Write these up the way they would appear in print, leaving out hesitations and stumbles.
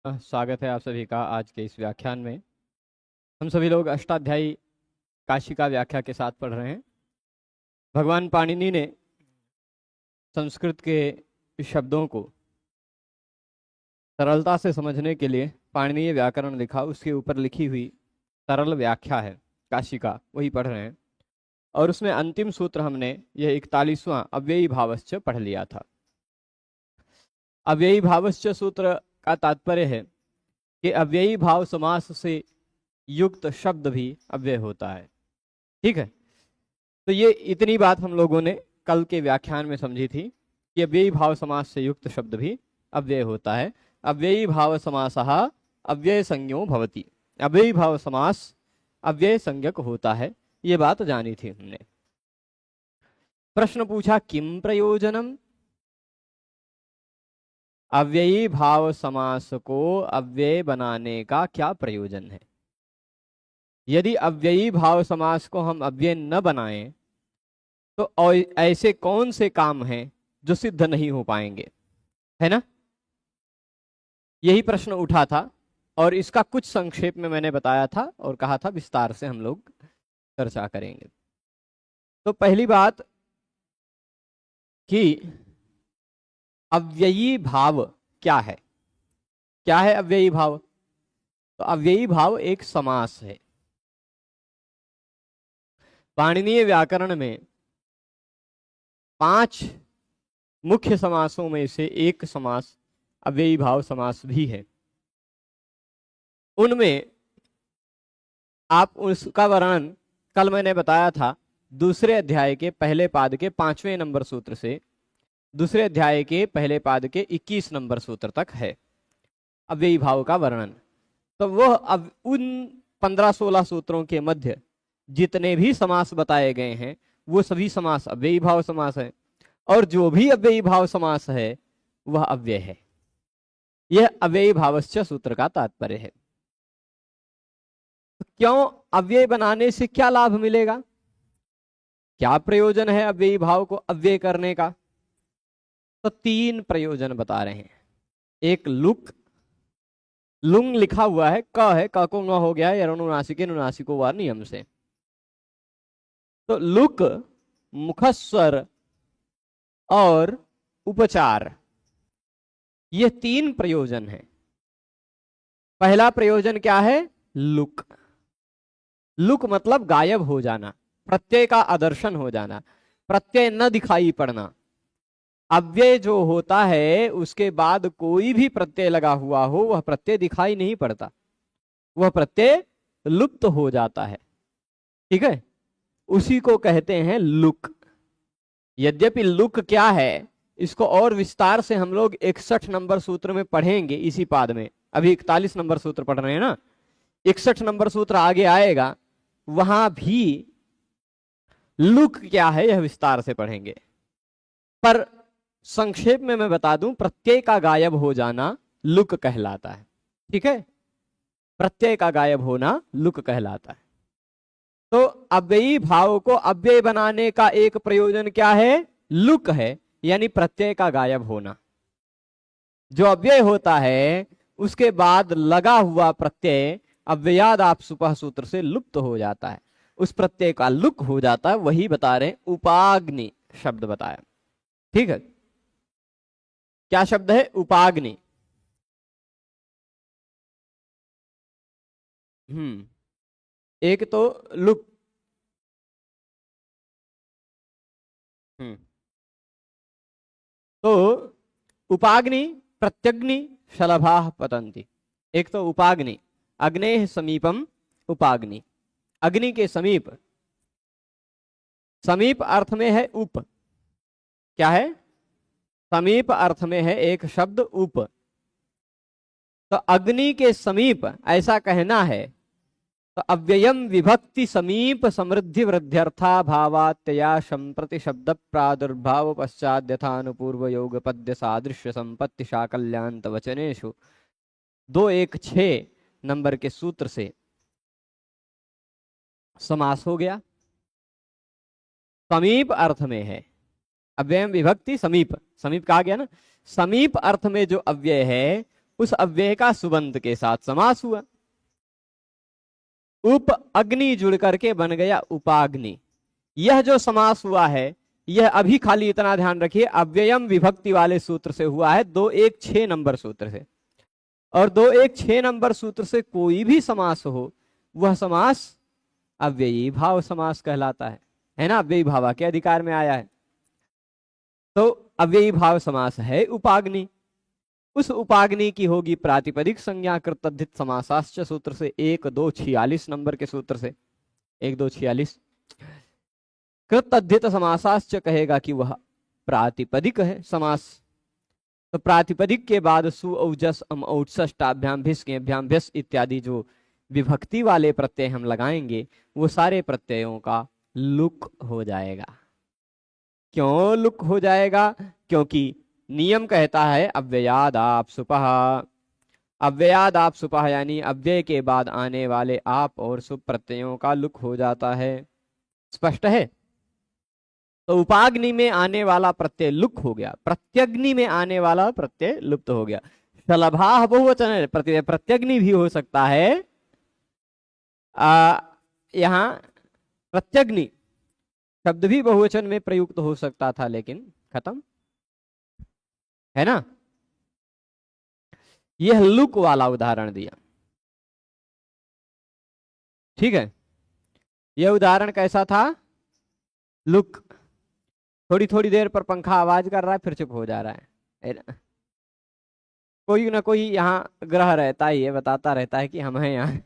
स्वागत है आप सभी का आज के इस व्याख्यान में। हम सभी लोग अष्टाध्यायी काशिका व्याख्या के साथ पढ़ रहे हैं। भगवान पाणिनि ने संस्कृत के शब्दों को सरलता से समझने के लिए पाणिनीय व्याकरण लिखा, उसके ऊपर लिखी हुई सरल व्याख्या है काशिका, वही पढ़ रहे हैं। और उसमें अंतिम सूत्र हमने यह 41वां अव्ययी भावश्च पढ़ लिया था। अव्ययी भावश्च सूत्र का तात्पर्य है कि अव्ययी भाव समास से युक्त शब्द भी अव्यय होता है। ठीक है, तो ये इतनी बात हम लोगों ने कल के व्याख्यान में समझी थी कि अव्ययी भाव समास से युक्त शब्द भी अव्यय होता है। अव्ययी भाव समासः अव्यय संज्ञो भवति, अव्ययी भाव समास अव्यय संज्ञक होता है, ये बात जानी थी हमने। प्रश्न पूछा किम प्रयोजनम, अव्ययी भाव समास को अव्यय बनाने का क्या प्रयोजन है। यदि अव्ययी भाव समास को हम अव्यय न बनाएं तो ऐसे कौन से काम हैं जो सिद्ध नहीं हो पाएंगे, है ना। यही प्रश्न उठा था और इसका कुछ संक्षेप में मैंने बताया था और कहा था विस्तार से हम लोग चर्चा करेंगे। तो पहली बात कि अव्ययी भाव क्या है। क्या है अव्ययी भाव? तो अव्ययी भाव एक समास है। पाणिनीय व्याकरण में 5 मुख्य समासों में से एक समास अव्ययी भाव समास भी है। उनमें आप उसका वर्णन कल मैंने बताया था दूसरे अध्याय के पहले पाद के 5वें नंबर सूत्र से दूसरे अध्याय के पहले पाद के 21 नंबर सूत्र तक है अव्ययी भाव का वर्णन। तो वह अब उन 15-16 सूत्रों के मध्य जितने भी समास बताए गए हैं वो सभी समास अव्ययी भाव समास है, और जो भी अव्ययी भाव समास है वह अव्यय है। यह अव्ययी भावश्च सूत्र का तात्पर्य है। तो क्यों अव्यय बनाने से क्या लाभ मिलेगा, क्या प्रयोजन है अव्ययी भाव को अव्यय करने का? तो 3 प्रयोजन बता रहे हैं। एक लुंग लिखा हुआ है, क है, क को न हो गया है अनुनासिके नुनासिको वा नियम से। तो लुक, मुखस्वर और उपचार, ये 3 प्रयोजन हैं। पहला प्रयोजन क्या है? लुक। लुक मतलब गायब हो जाना, प्रत्यय का अदर्शन हो जाना, प्रत्यय न दिखाई पड़ना। अव्यय जो होता है उसके बाद कोई भी प्रत्यय लगा हुआ हो वह प्रत्यय दिखाई नहीं पड़ता, वह प्रत्यय लुप्त हो जाता है। ठीक है, उसी को कहते हैं लुक। यद्यपि लुक क्या है इसको और विस्तार से हम लोग 61 नंबर सूत्र में पढ़ेंगे इसी पाद में। अभी 41 नंबर सूत्र पढ़ रहे हैं ना, 61 नंबर सूत्र आगे आएगा, वहां भी लुक क्या है यह विस्तार से पढ़ेंगे। पर संक्षेप में मैं बता दूं, प्रत्यय का गायब हो जाना लुक कहलाता है। ठीक है, प्रत्यय का गायब होना लुक कहलाता है। तो अव्ययी भाव को अव्यय बनाने का एक प्रयोजन क्या है? लुक है, यानी प्रत्यय का गायब होना। जो अव्यय होता है उसके बाद लगा हुआ प्रत्यय अव्ययाद आप सुपह सूत्र से लुप्त हो जाता है, उस प्रत्यय का लुक हो जाता है। वही बता रहे उपाग्नि शब्द बताया। ठीक है, क्या शब्द है? उपाग्नि। एक तो लुक, तो उपाग्नि प्रत्यग्नि शलभाः पतन्ति। एक तो उपाग्नि, अग्नेः समीपम उपाग्नि, अग्नि के समीप। समीप अर्थ में है उप। क्या है? समीप अर्थ में है एक शब्द उप। तो अग्नि के समीप ऐसा कहना है तो अव्ययम विभक्ति समीप समृद्धि वृद्ध्यर्था भावात्यया संप्रति शब्द प्रादुर्भाव पश्चात यथानुपूर्व योग पद्य सादृश्य संपत्ति शाकल्यांत वचनेषु 216 नंबर के सूत्र से समास हो गया। समीप अर्थ में है, अव्ययम विभक्ति समीप, समीप कहा गया ना। समीप अर्थ में जो अव्यय है उस अव्यय का सुबंत के साथ समास हुआ। उप अग्नि जुड़ करके बन गया उपाग्नि। यह जो समास हुआ है यह अभी खाली इतना ध्यान रखिए अव्ययम विभक्ति वाले सूत्र से हुआ है, 216 नंबर सूत्र से। और 216 नंबर सूत्र से कोई भी समास हो वह समास अव्ययी भाव समास कहलाता है ना। अव्ययी भावा के अधिकार में आया है। तो अव्ययी भाव समास है उपाग्नि। उस उपाग्नि की होगी प्रातिपदिक संज्ञा कृतद्धित समासाश्च सूत्र से, 1246 नंबर के सूत्र से, 1246। कृतद्धित समासाश्च कहेगा कि वह प्रातिपदिक है समास। तो प्रातिपदिक के बाद सु औजस अम औत्सष्टाभ्याम भिस केभ्याम भिस इत्यादि जो विभक्ति वाले प्रत्यय हम लगाएंगे वो सारे प्रत्ययों का लुक हो जाएगा। क्यों लुक हो जाएगा? क्योंकि नियम कहता है अव्ययाद आप सुपह। अव्ययाद आप सुपह यानी अव्यय के बाद आने वाले आप और सुप प्रत्ययों का लुक हो जाता है। स्पष्ट है? तो उपाग्नि में आने वाला प्रत्यय लुक हो गया, प्रत्यग्नि में आने वाला प्रत्यय लुप्त हो गया। शलभा बहुवचन है, प्रत्यग्नि भी हो सकता है। यहाँ प्रत्यग्नि शब्द भी बहुवचन में प्रयुक्त हो सकता था, लेकिन खत्म है ना। यह लुक वाला उदाहरण दिया, ठीक है। यह उदाहरण कैसा था? लुक। थोड़ी थोड़ी देर पर पंखा आवाज कर रहा है, फिर चुप हो जा रहा है ना? कोई ना कोई यहाँ ग्रह रहता ही है, बताता रहता है कि हम हैं यहाँ।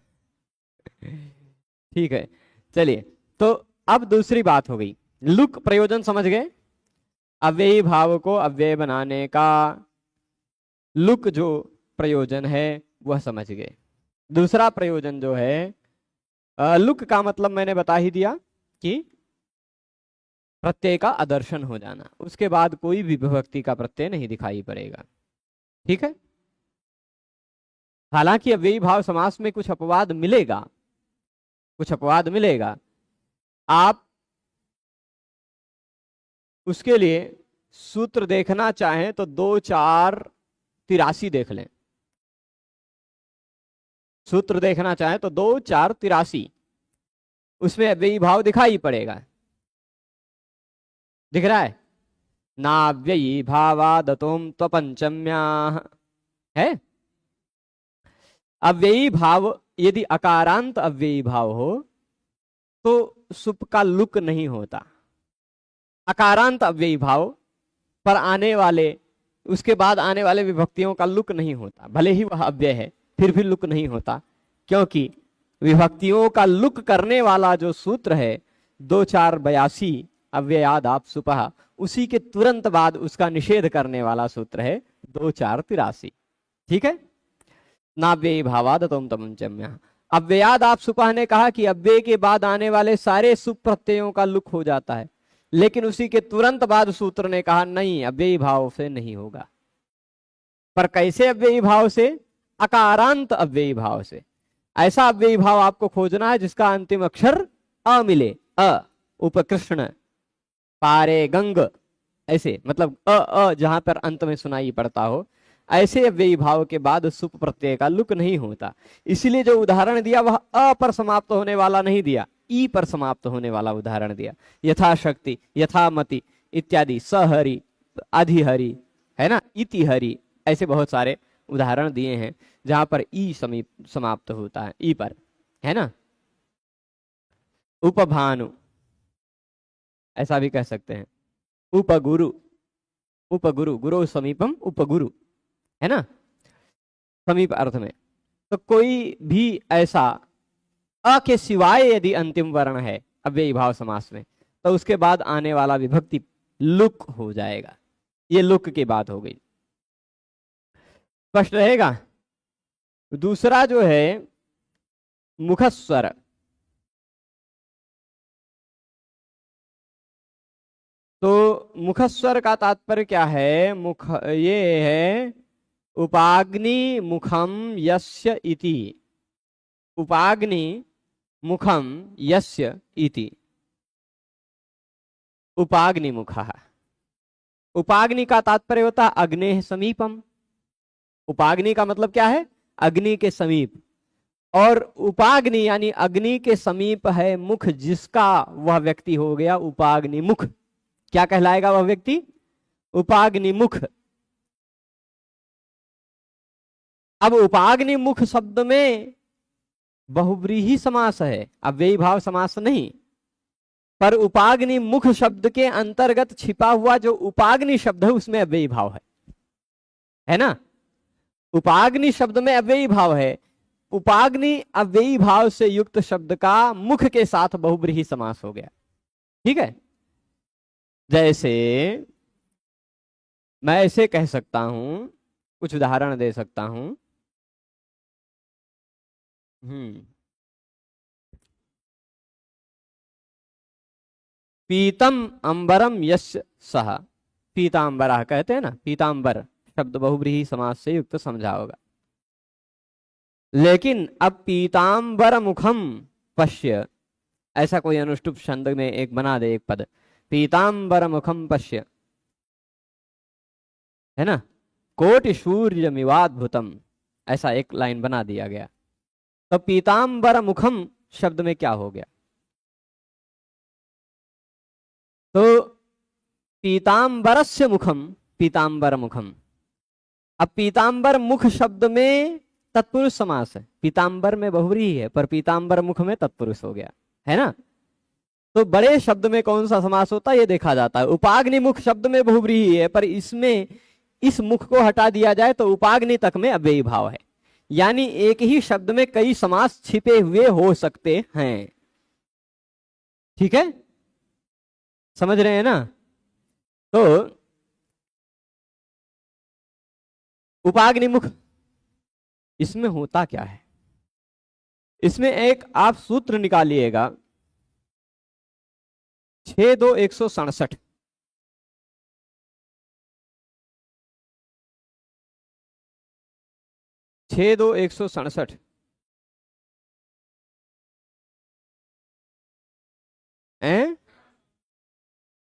ठीक है, चलिए। तो अब दूसरी बात हो गई, लुक प्रयोजन समझ गए। अव्ययी भाव को अव्यय बनाने का लुक जो प्रयोजन है वह समझ गए। दूसरा प्रयोजन जो है लुक का मतलब मैंने बता ही दिया कि प्रत्यय का आदर्शन हो जाना, उसके बाद कोई भी विभक्ति का प्रत्यय नहीं दिखाई पड़ेगा, ठीक है। हालांकि अव्ययी भाव समास में कुछ अपवाद मिलेगा, कुछ अपवाद मिलेगा। आप उसके लिए सूत्र देखना चाहें तो 2-4-83 देख लें। सूत्र देखना चाहें तो 2-4-83, उसमें अव्ययी भाव दिखाई पड़ेगा। दिख रहा है? नाव्ययी भावादतोम त्वपंचम्या है। अव्ययी भाव यदि अकारांत अव्ययी भाव हो तो सुप का लुक नहीं होता। अकारांत अव्ययी भाव पर आने वाले, उसके बाद आने वाले विभक्तियों का लुक नहीं होता, भले ही वह अव्यय है फिर भी लुक नहीं होता, क्योंकि विभक्तियों का लुक करने वाला जो सूत्र है 2-4-82 अव्ययाद आप सुपह, उसी के तुरंत बाद उसका निषेध करने वाला सूत्र है 2-4-83, ठीक है। नाव्ययी भावाद तुम तमंचम्या। अव्ययाद आप सुपह ने कहा कि अव्यय के बाद आने वाले सारे सुप प्रत्ययों का लुक हो जाता है, लेकिन उसी के तुरंत बाद सूत्र ने कहा नहीं, अव्ययी भाव से नहीं होगा। पर कैसे अव्ययी भाव से? अकारांत अव्ययी भाव से। ऐसा अव्ययी भाव आपको खोजना है जिसका अंतिम अक्षर अ मिले, अ, उपकृष्ण, पारे गंग, ऐसे, मतलब अ जहां पर अंत में सुनाई पड़ता हो, ऐसे अव्ययी भाव के बाद सुप प्रत्यय का लुक नहीं होता। इसलिए जो उदाहरण दिया वह अ पर समाप्त होने वाला नहीं दिया, ई पर समाप्त होने वाला उदाहरण दिया। यथाशक्ति, यथामति इत्यादि, सहरि, अधिहरि, है ना, इति हरि, ऐसे बहुत सारे उदाहरण दिए हैं जहां पर ई समाप्त होता है, ई पर, है ना। उपभानु ऐसा भी कह सकते हैं। उपगुरु, उपगुरु, गुरु समीपम उपगुरु, है ना, समीप अर्थ में। तो कोई भी ऐसा अ के सिवाय यदि अंतिम वर्ण है अव्ययी भाव समास में तो उसके बाद आने वाला विभक्ति लुक हो जाएगा। ये लुक की बात हो गई, स्पष्ट रहेगा। दूसरा जो है मुखस्वर, तो मुखस्वर का तात्पर्य क्या है? मुख, ये है उपाग्नि मुखम यस्य इति, उपाग्नि मुखम यस्य इति, उपाग्नि मुखः। उपाग्नि का तात्पर्य होता है अग्नेः समीपम, उपाग्नि का मतलब क्या है? अग्नि के समीप। और उपाग्नि यानी अग्नि के समीप है मुख जिसका, वह व्यक्ति हो गया उपाग्नि मुख। क्या कहलाएगा वह व्यक्ति? उपाग्नि मुख। अब उपाग्नि मुख शब्द में बहुव्रीहि समास है, अव्ययी भाव समास नहीं। पर उपाग्नि मुख शब्द के अंतर्गत छिपा हुआ जो उपाग्नि शब्द है उसमें अव्ययी भाव है ना? उपाग्नि शब्द में अव्ययी भाव है। उपाग्नि अव्ययी भाव से युक्त शब्द का मुख के साथ बहुव्रीहि समास हो गया। ठीक है, जैसे मैं ऐसे कह सकता हूं, कुछ उदाहरण दे सकता हूं। पीतम अंबरम यस्य सह, पीतांबरा कहते हैं ना, पीतांबर शब्द बहुव्रीहि समास से युक्त समझा होगा। लेकिन अब पीतांबर मुखम पश्य, ऐसा कोई अनुष्टुप छंद में एक बना दे एक पद, पीतांबर मुखम पश्य, है ना, कोटि सूर्य मिवाद्भुतम, ऐसा एक लाइन बना दिया गया। तो पीतांबर मुखम शब्द में क्या हो गया? तो पीतांबरस्य मुखम, पीतांबर मुखम। अब पीतांबर मुख शब्द में तत्पुरुष समास है, पीतांबर में बहुव्रीहि है पर पीतांबर मुख में तत्पुरुष हो गया, है ना? तो बड़े शब्द में कौन सा समास होता है ये देखा जाता है। उपाग्नि मुख शब्द में बहुव्रीहि है पर इसमें इस मुख को हटा दिया जाए तो उपाग्नि तक में अव्ययी भाव है, यानी एक ही शब्द में कई समास छिपे हुए हो सकते हैं। ठीक है, समझ रहे हैं ना? तो उपाग्नि मुख, इसमें होता क्या है? इसमें एक आप सूत्र निकालिएगा, 6-2-167। छः दो 167।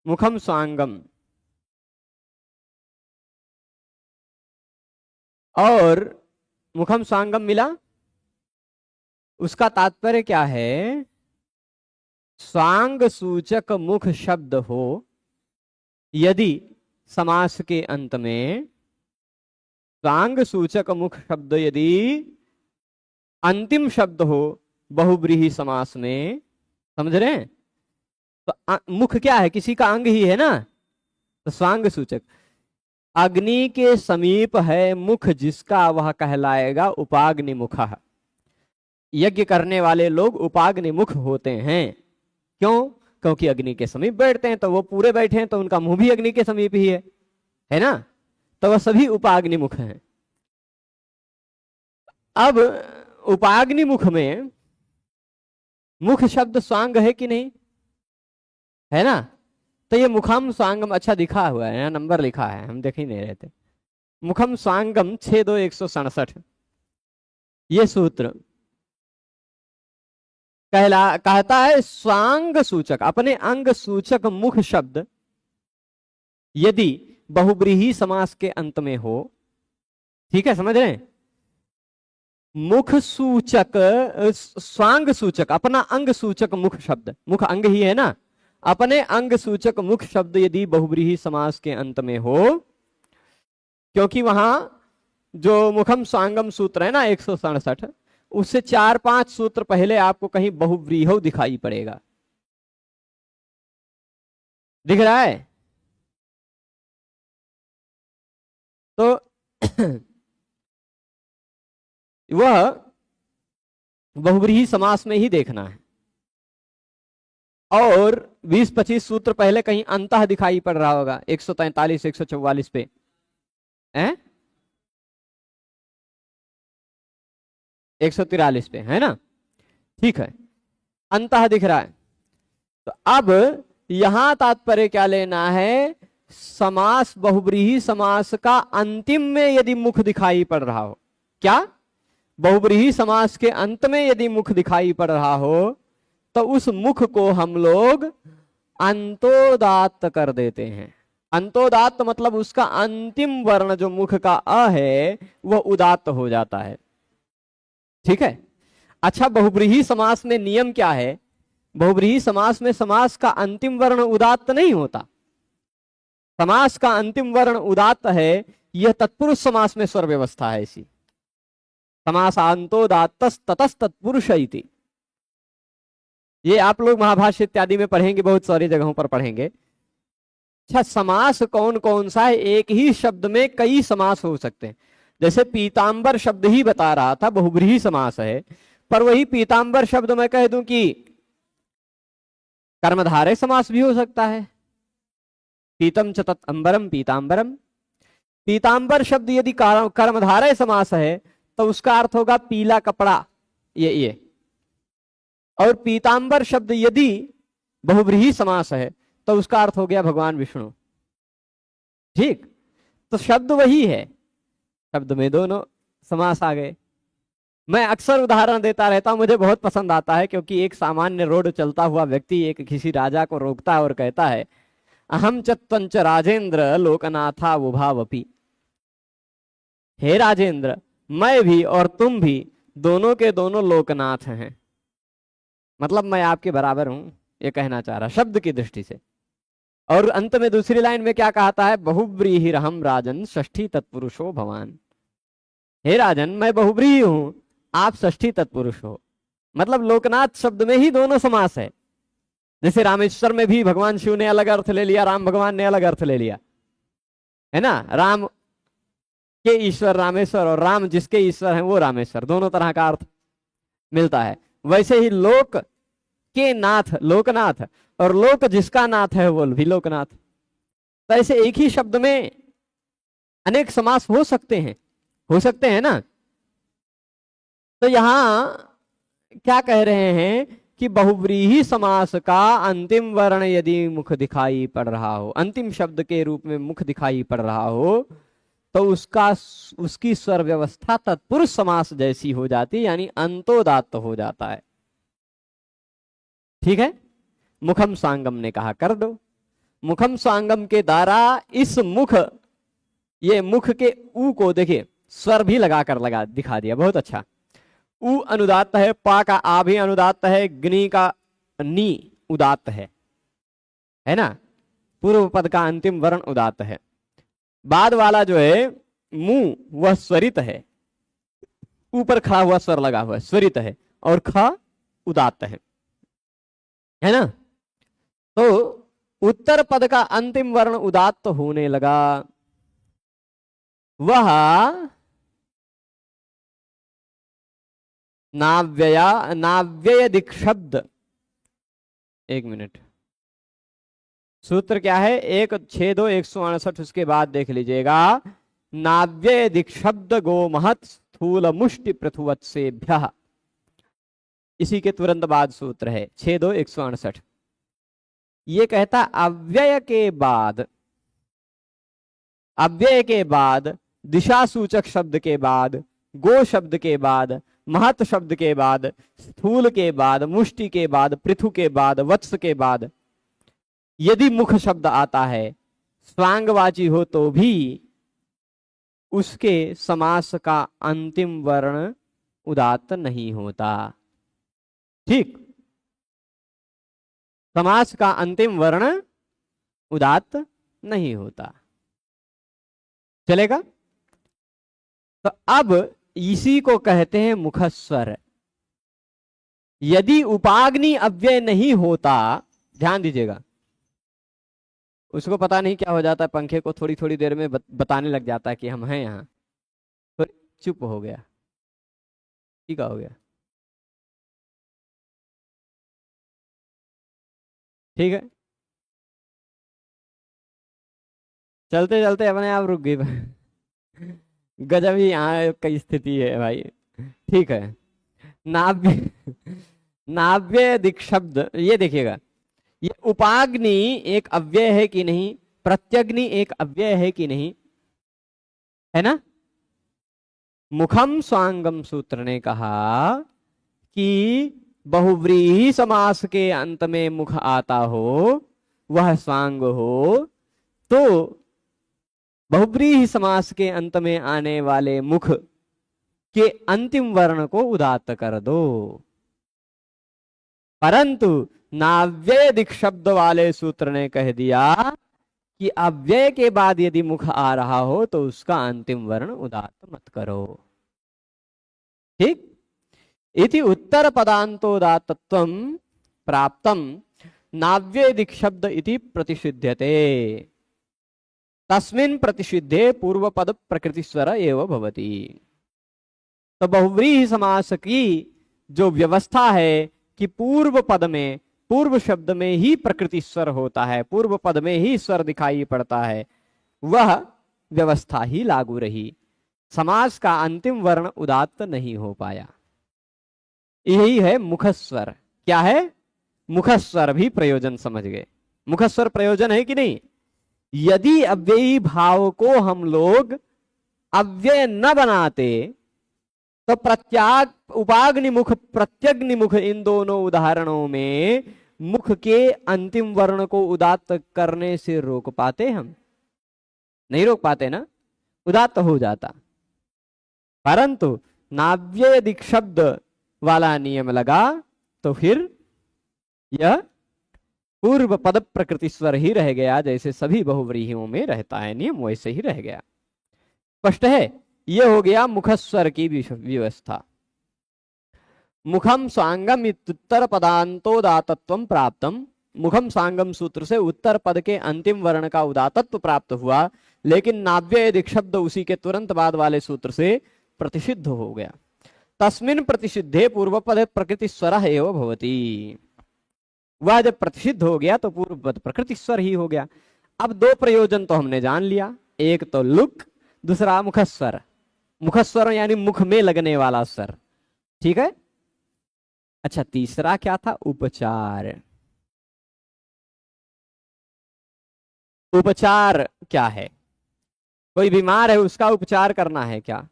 मुखम स्वांगम, और मुखम स्वांगम मिला, उसका तात्पर्य क्या है? स्वांग सूचक मुख शब्द हो यदि समास के अंत में, स्वांग सूचक मुख शब्द यदि अंतिम शब्द हो बहुव्रीहि समास में, समझ रहे हैं? तो मुख क्या है? किसी का अंग ही है ना, तो स्वांग सूचक। अग्नि के समीप है मुख जिसका, वह कहलाएगा उपाग्नि मुखः। यज्ञ करने वाले लोग उपाग्नि मुख होते हैं। क्यों? क्योंकि अग्नि के समीप बैठते हैं, तो वो पूरे बैठे हैं तो उनका मुंह भी अग्नि के समीप ही है ना? तो वह सभी उपाग्नि मुख हैं। अब उपाग्नि मुख में मुख शब्द स्वांग है कि नहीं, है ना? तो ये मुखम स्वांगम, अच्छा दिखा हुआ है, यहाँ नंबर लिखा है, हम देख ही नहीं रहे थे। मुखम स्वांगम 6-2-167, ये सूत्र कहता है स्वांग सूचक, अपने अंग सूचक मुख शब्द यदि बहुव्रीहि समास के अंत में हो, ठीक है, समझ रहे हैं? मुख सूचक, स्वांग सूचक, अपना अंग सूचक मुख शब्द, मुख अंग ही है ना, अपने अंग सूचक मुख शब्द यदि बहुव्रीहि समास के अंत में हो, क्योंकि वहां जो मुखम स्वांगम सूत्र है ना 167, उससे 4-5 सूत्र पहले आपको कहीं बहुव्रीहि दिखाई पड़ेगा, दिख रहा है? तो वह बहुव्रीहि समास में ही देखना है। और 20-25 सूत्र पहले कहीं अंतः दिखाई पड़ रहा होगा, 143-144 पे, हैं? 143 पे, है ना? ठीक है, अंतः दिख रहा है। तो अब यहां तात्पर्य क्या लेना है? समास, बहुव्रीहि समास का अंतिम में यदि मुख दिखाई पड़ रहा हो, क्या? बहुव्रीहि समास के अंत में यदि मुख दिखाई पड़ रहा हो तो उस मुख को हम लोग अंतोदात्त कर देते हैं। अंतोदात्त मतलब उसका अंतिम वर्ण जो मुख का अ है वह उदात्त हो जाता है। ठीक है। अच्छा, बहुब्रीहि समास में नियम क्या है? बहुब्रीहि समास में समास का अंतिम वर्ण उदात्त नहीं होता। समास का अंतिम वर्ण उदात्त है, यह तत्पुरुष समास में स्वर व्यवस्था है। इसी समासांतोदात्तस् ततस् तत्पुरुष इति, ये आप लोग महाभाष्य इत्यादि में पढ़ेंगे, बहुत सारी जगहों पर पढ़ेंगे। अच्छा, समास कौन कौन सा है? एक ही शब्द में कई समास हो सकते हैं। जैसे पीतांबर शब्द ही बता रहा था, बहुब्रीहि समास है, पर वही पीतांबर शब्द मैं कह दूं कि कर्मधारय समास भी हो सकता है। पीतम च तत् अंबरम पीतांबरम। पीतांबर शब्द यदि कर्मधारय समास है तो उसका अर्थ होगा पीला कपड़ा, ये। और पीतांबर शब्द यदि बहुब्रीहि समास है तो उसका अर्थ हो गया भगवान विष्णु। ठीक, तो शब्द वही है, शब्द में दोनों समास आ गए। मैं अक्सर उदाहरण देता रहता हूं, मुझे बहुत पसंद आता है, क्योंकि एक सामान्य रोड चलता हुआ व्यक्ति एक किसी राजा को रोकता है और कहता है, अहम चत्वंच राजेंद्र लोकनाथा वुभावपि। हे राजेंद्र, मैं भी और तुम भी दोनों के दोनों लोकनाथ हैं, मतलब मैं आपके बराबर हूं, ये कहना चाह रहा शब्द की दृष्टि से। और अंत में दूसरी लाइन में क्या कहता है? बहुब्रीहिरहम राजन षष्ठी तत्पुरुषो भवान। हे राजन, मैं बहुब्रीहि हूं, आप षष्ठी तत्पुरुष हो। मतलब लोकनाथ शब्द में ही दोनों समास है। जैसे रामेश्वर में भी भगवान शिव ने अलग अर्थ ले लिया, राम भगवान ने अलग अर्थ ले लिया, है ना। राम के ईश्वर रामेश्वर और राम जिसके ईश्वर हैं वो रामेश्वर, दोनों तरह का अर्थ मिलता है। वैसे ही लोक के नाथ लोकनाथ, और लोक जिसका नाथ है वो भी लोकनाथ। तो ऐसे एक ही शब्द में अनेक समास हो सकते हैं ना। तो यहां क्या कह रहे हैं कि बहुब्रीहि समास का अंतिम वर्ण यदि मुख दिखाई पड़ रहा हो, अंतिम शब्द के रूप में मुख दिखाई पड़ रहा हो, तो उसकी स्वर व्यवस्था तत्पुरुष समास जैसी हो जाती है, यानी अंतोदात्त हो जाता है। ठीक है। मुखम सांगम ने कहा कर दो। मुखम सांगम के द्वारा इस मुख, ये मुख के ऊ को देखिए स्वर भी लगा दिखा दिया, बहुत अच्छा। उ अनुदात्त है, पा का आ भी अनुदात्त है, ग्नि का नी उदात्त है ना। पूर्व पद का अंतिम वर्ण उदात्त है। बाद वाला जो है मुंह वह स्वरित है, ऊपर खड़ा हुआ स्वर लगा हुआ है, स्वरित है, और ख उदात्त है ना। तो उत्तर पद का अंतिम वर्ण उदात्त होने लगा, वह नाव्यय दिक् शब्द। एक मिनट, सूत्र क्या है? 162 उसके बाद देख लीजिएगा। नाव्यय दिक् शब्द गो महत् स्थूल मुष्टि पृथुवत्सेभ्यः, इसी के तुरंत बाद सूत्र है 162। ये कहता अव्यय के बाद दिशा सूचक शब्द के बाद, गो शब्द के बाद, महत शब्द के बाद, स्थूल के बाद, मुष्टि के बाद, पृथु के बाद, वत्स के बाद यदि मुख शब्द आता है स्वांगवाची हो तो भी उसके समास का अंतिम वर्ण उदात्त नहीं होता। ठीक, समास का अंतिम वर्ण उदात्त नहीं होता। चलेगा? तो अब इसी को कहते हैं मुखस्वर। यदि उपाग्नि अव्यय नहीं होता, ध्यान दीजिएगा, उसको पता नहीं क्या हो जाता है, पंखे को थोड़ी थोड़ी देर में बताने लग जाता है कि हम हैं यहाँ, तो चुप हो गया। ठीक हो गया? ठीक है, चलते चलते अपने आप रुक गई। गजब ही यहाँ की स्थिति है भाई। ठीक है, नाव्य दिक् शब्द, ये देखिएगा, ये उपाग्नि एक अव्यय है कि नहीं, प्रत्यग्नि एक अव्यय है कि नहीं, है ना। मुखम स्वांगम सूत्र ने कहा कि बहुव्रीहि समास के अंत में मुख आता हो, वह स्वांग हो, तो बहुव्रीहि समास के अंत में आने वाले मुख के अंतिम वर्ण को उदात्त कर दो। परंतु नाव्यय दिक् शब्द वाले सूत्र ने कह दिया कि अव्यय के बाद यदि मुख आ रहा हो तो उसका अंतिम वर्ण उदात्त मत करो। ठीक। इति उत्तर पदांतोदात्तत्वं प्राप्तम नाव्यय दिक् शब्द इति प्रतिषिध्यते। तस्मिन् प्रतिषिद्धे पूर्व पद प्रकृति स्वर एव भवति। तो बहुव्रीहि समास की जो व्यवस्था है कि पूर्व पद में, पूर्व शब्द में ही प्रकृति स्वर होता है, पूर्व पद में ही स्वर दिखाई पड़ता है, वह व्यवस्था ही लागू रही। समास का अंतिम वर्ण उदात्त नहीं हो पाया। यही है मुखस्वर। क्या है? मुखस्वर भी प्रयोजन समझ गए। मुखस्वर प्रयोजन है कि नहीं? यदि अव्ययी भाव को हम लोग अव्यय न बनाते तो प्रत्याग, उपाग्निमुख, प्रत्यग्निमुख, इन दोनों उदाहरणों में मुख के अंतिम वर्ण को उदात्त करने से रोक पाते? हम नहीं रोक पाते ना, उदात्त हो जाता। परंतु नाव्यय दिक् शब्द वाला नियम लगा तो फिर यह पूर्व पद प्रकृति स्वर ही रह गया, जैसे सभी बहुव्रीहियों में रहता है नियम, वैसे ही रह गया। स्पष्ट है? यह हो गया मुखस्वर की व्यवस्था। मुखम सांगम उत्तर पदांतोदातत्वं प्राप्तम। मुखम सांगम सूत्र से उत्तर पद के अंतिम वर्ण का उदातत्व प्राप्त हुआ, लेकिन नाव्यय दिक् शब्द उसी के तुरंत बाद वाले सूत्र से प्रतिषिद्ध हो गया। तस्मिन् प्रतिषिद्धे पूर्व पद प्रकृति स्वर एव भवति। वह जब प्रतिषिद्ध हो गया तो पूर्व पद प्रकृति स्वर ही हो गया। अब दो प्रयोजन तो हमने जान लिया, एक तो लुक, दूसरा मुखस्वर। मुखस्वर यानी मुख में लगने वाला स्वर। ठीक है। अच्छा, तीसरा क्या था? उपचार। उपचार क्या है? कोई बीमार है, उसका उपचार करना है क्या?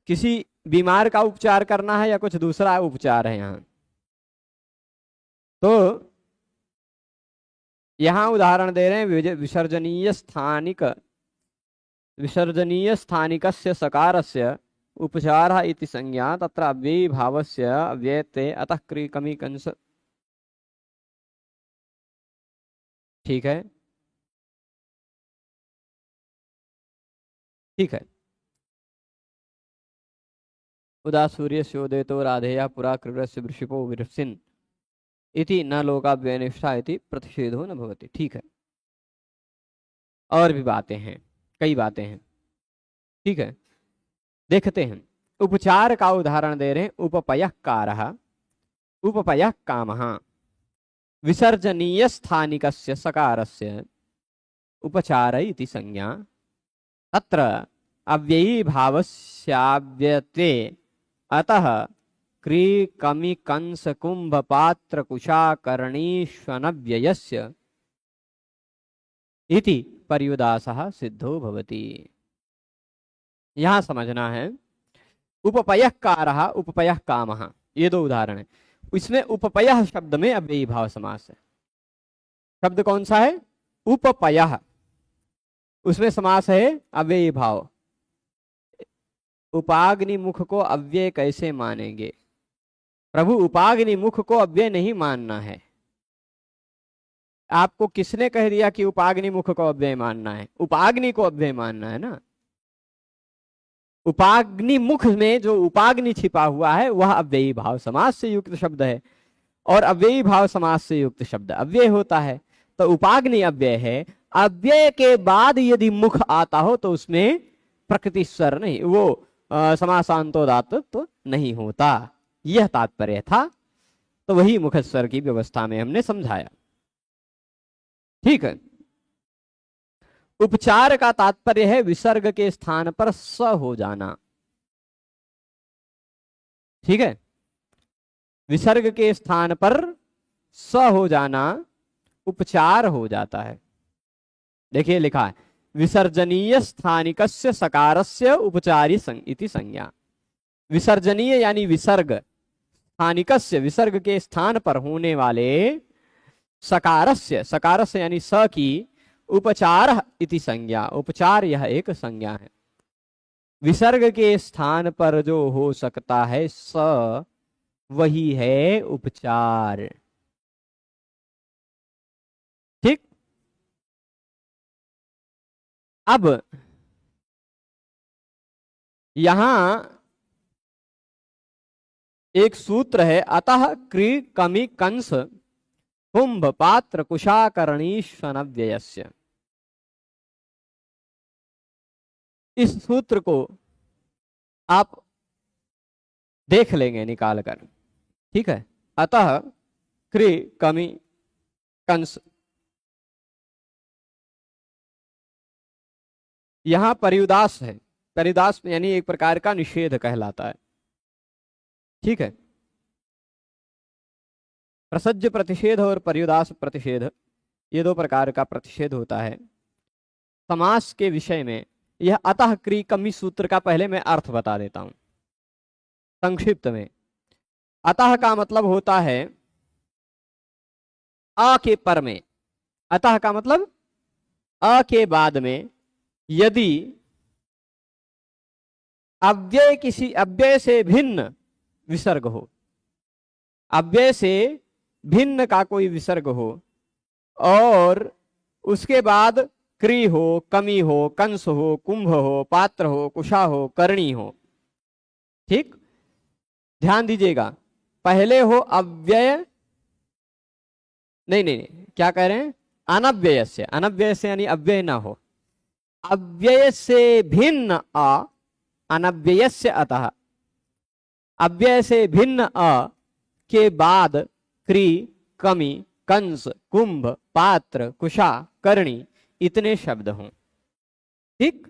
किसी बीमार का उपचार करना है या कुछ दूसरा उपचार है यहां? तो यहां उदाहरण दे रहे हैं, विसर्जनीय स्थानिकस्य सकारस्य उपचारः इति संज्ञा तत्र अव्ययी भावस्य अव्ययते अतः क्रिकमी कंस। ठीक है, ठीक है। उदा सूर्यस्योदयतो राधेया पुरा कृरस्य वृषिपो विरसिन् इति न लोकाव्ययनिष्ठा इति प्रतिषेधो न भवति। ठीक है। और भी बातें हैं, कई बातें हैं। ठीक है, देखते हैं। उपचार का उदाहरण दे रहे हैं। उपपयः कारः, उपपयः कामः, विसर्जनीय स्थानिकस्य सकारस्य उपचार इति संज्ञा तत्र अव्ययी भावस्याव्ययते अतः क्री कमि कंस कुंभ पात्र कुशाकर्णीष्वनव्ययस्य इति पर्युदासः सिद्धो भवति। यहां समझना है, उपपयः कारः, उपपयः कामः, ये दो उदाहरण है। इसमें उपपयः शब्द में अव्ययी भाव समास है। शब्द कौन सा है? उपपयः। उसमें समास है अव्ययी भाव। उपाग्नि मुख को अव्यय कैसे मानेंगे प्रभु? उपाग्नि मुख को अव्यय नहीं मानना है। आपको किसने कह दिया कि उपाग्नि मुख को अव्यय मानना है? उपाग्नि को अव्यय मानना है ना। उपाग्नि मुख में जो उपाग्नि छिपा हुआ है वह अव्ययी भाव समास से युक्त शब्द है, और अव्ययी भाव समास से युक्त शब्द अव्यय होता है। तो उपाग्नि अव्यय है। अव्यय के बाद यदि मुख आता हो तो उसमें प्रकृति स्वर नहीं, वो समासांतोदात्त तो नहीं होता। यह तात्पर्य था। तो वही मुख स्वर की व्यवस्था में हमने समझाया। ठीक है। उपचार का तात्पर्य है विसर्ग के स्थान पर स हो जाना। ठीक है, विसर्ग के स्थान पर स हो जाना उपचार हो जाता है। देखिए लिखा है, विसर्जनीय स्थानिकस्य सकारस्य उपचारी इति संज्ञा। विसर्जनीय यानी विसर्ग, स्थानिकस्य विसर्ग के स्थान पर होने वाले सकारस्य, सकारस्य यानी स की उपचार इति संज्ञा, उपचार यह एक संज्ञा है। विसर्ग के स्थान पर जो हो सकता है स, वही है उपचार। ठीक। अब यहां एक सूत्र है, अतः क्री कमी कंस कुंभ पात्र कुशाकर्णी स्वनव्ययस्य। इस सूत्र को आप देख लेंगे निकाल कर, ठीक है। अतः क्री कमी कंस, यहां परियुदास है, परियुदास यानी एक प्रकार का निषेध कहलाता है, ठीक है। प्रसज्य प्रतिषेध और परियुदास प्रतिषेध, ये दो प्रकार का प्रतिषेध होता है समास के विषय में। यह अतः क्री कमी सूत्र का पहले मैं अर्थ बता देता हूं संक्षिप्त में। अतः का मतलब होता है अ के पर में, अतः का मतलब अ के बाद में यदि अव्यय किसी अव्यय से भिन्न विसर्ग हो, अव्यय से भिन्न का कोई विसर्ग हो और उसके बाद क्री हो, कमी हो, कंस हो, कुंभ हो, पात्र हो, कुशा हो, करणी हो। ठीक, ध्यान दीजिएगा। पहले हो अव्यय, नहीं नहीं नहीं, क्या कह रहे हैं, अनव्यय से, अनव्यय से यानी अव्यय ना हो, अव्यय से भिन्न अ, अनव्यय से अतः, अव्यय से भिन्न अ के बाद क्री, कमी, कंस, कुंभ, पात्र, कुशा, करणी इतने शब्द हों। ठीक,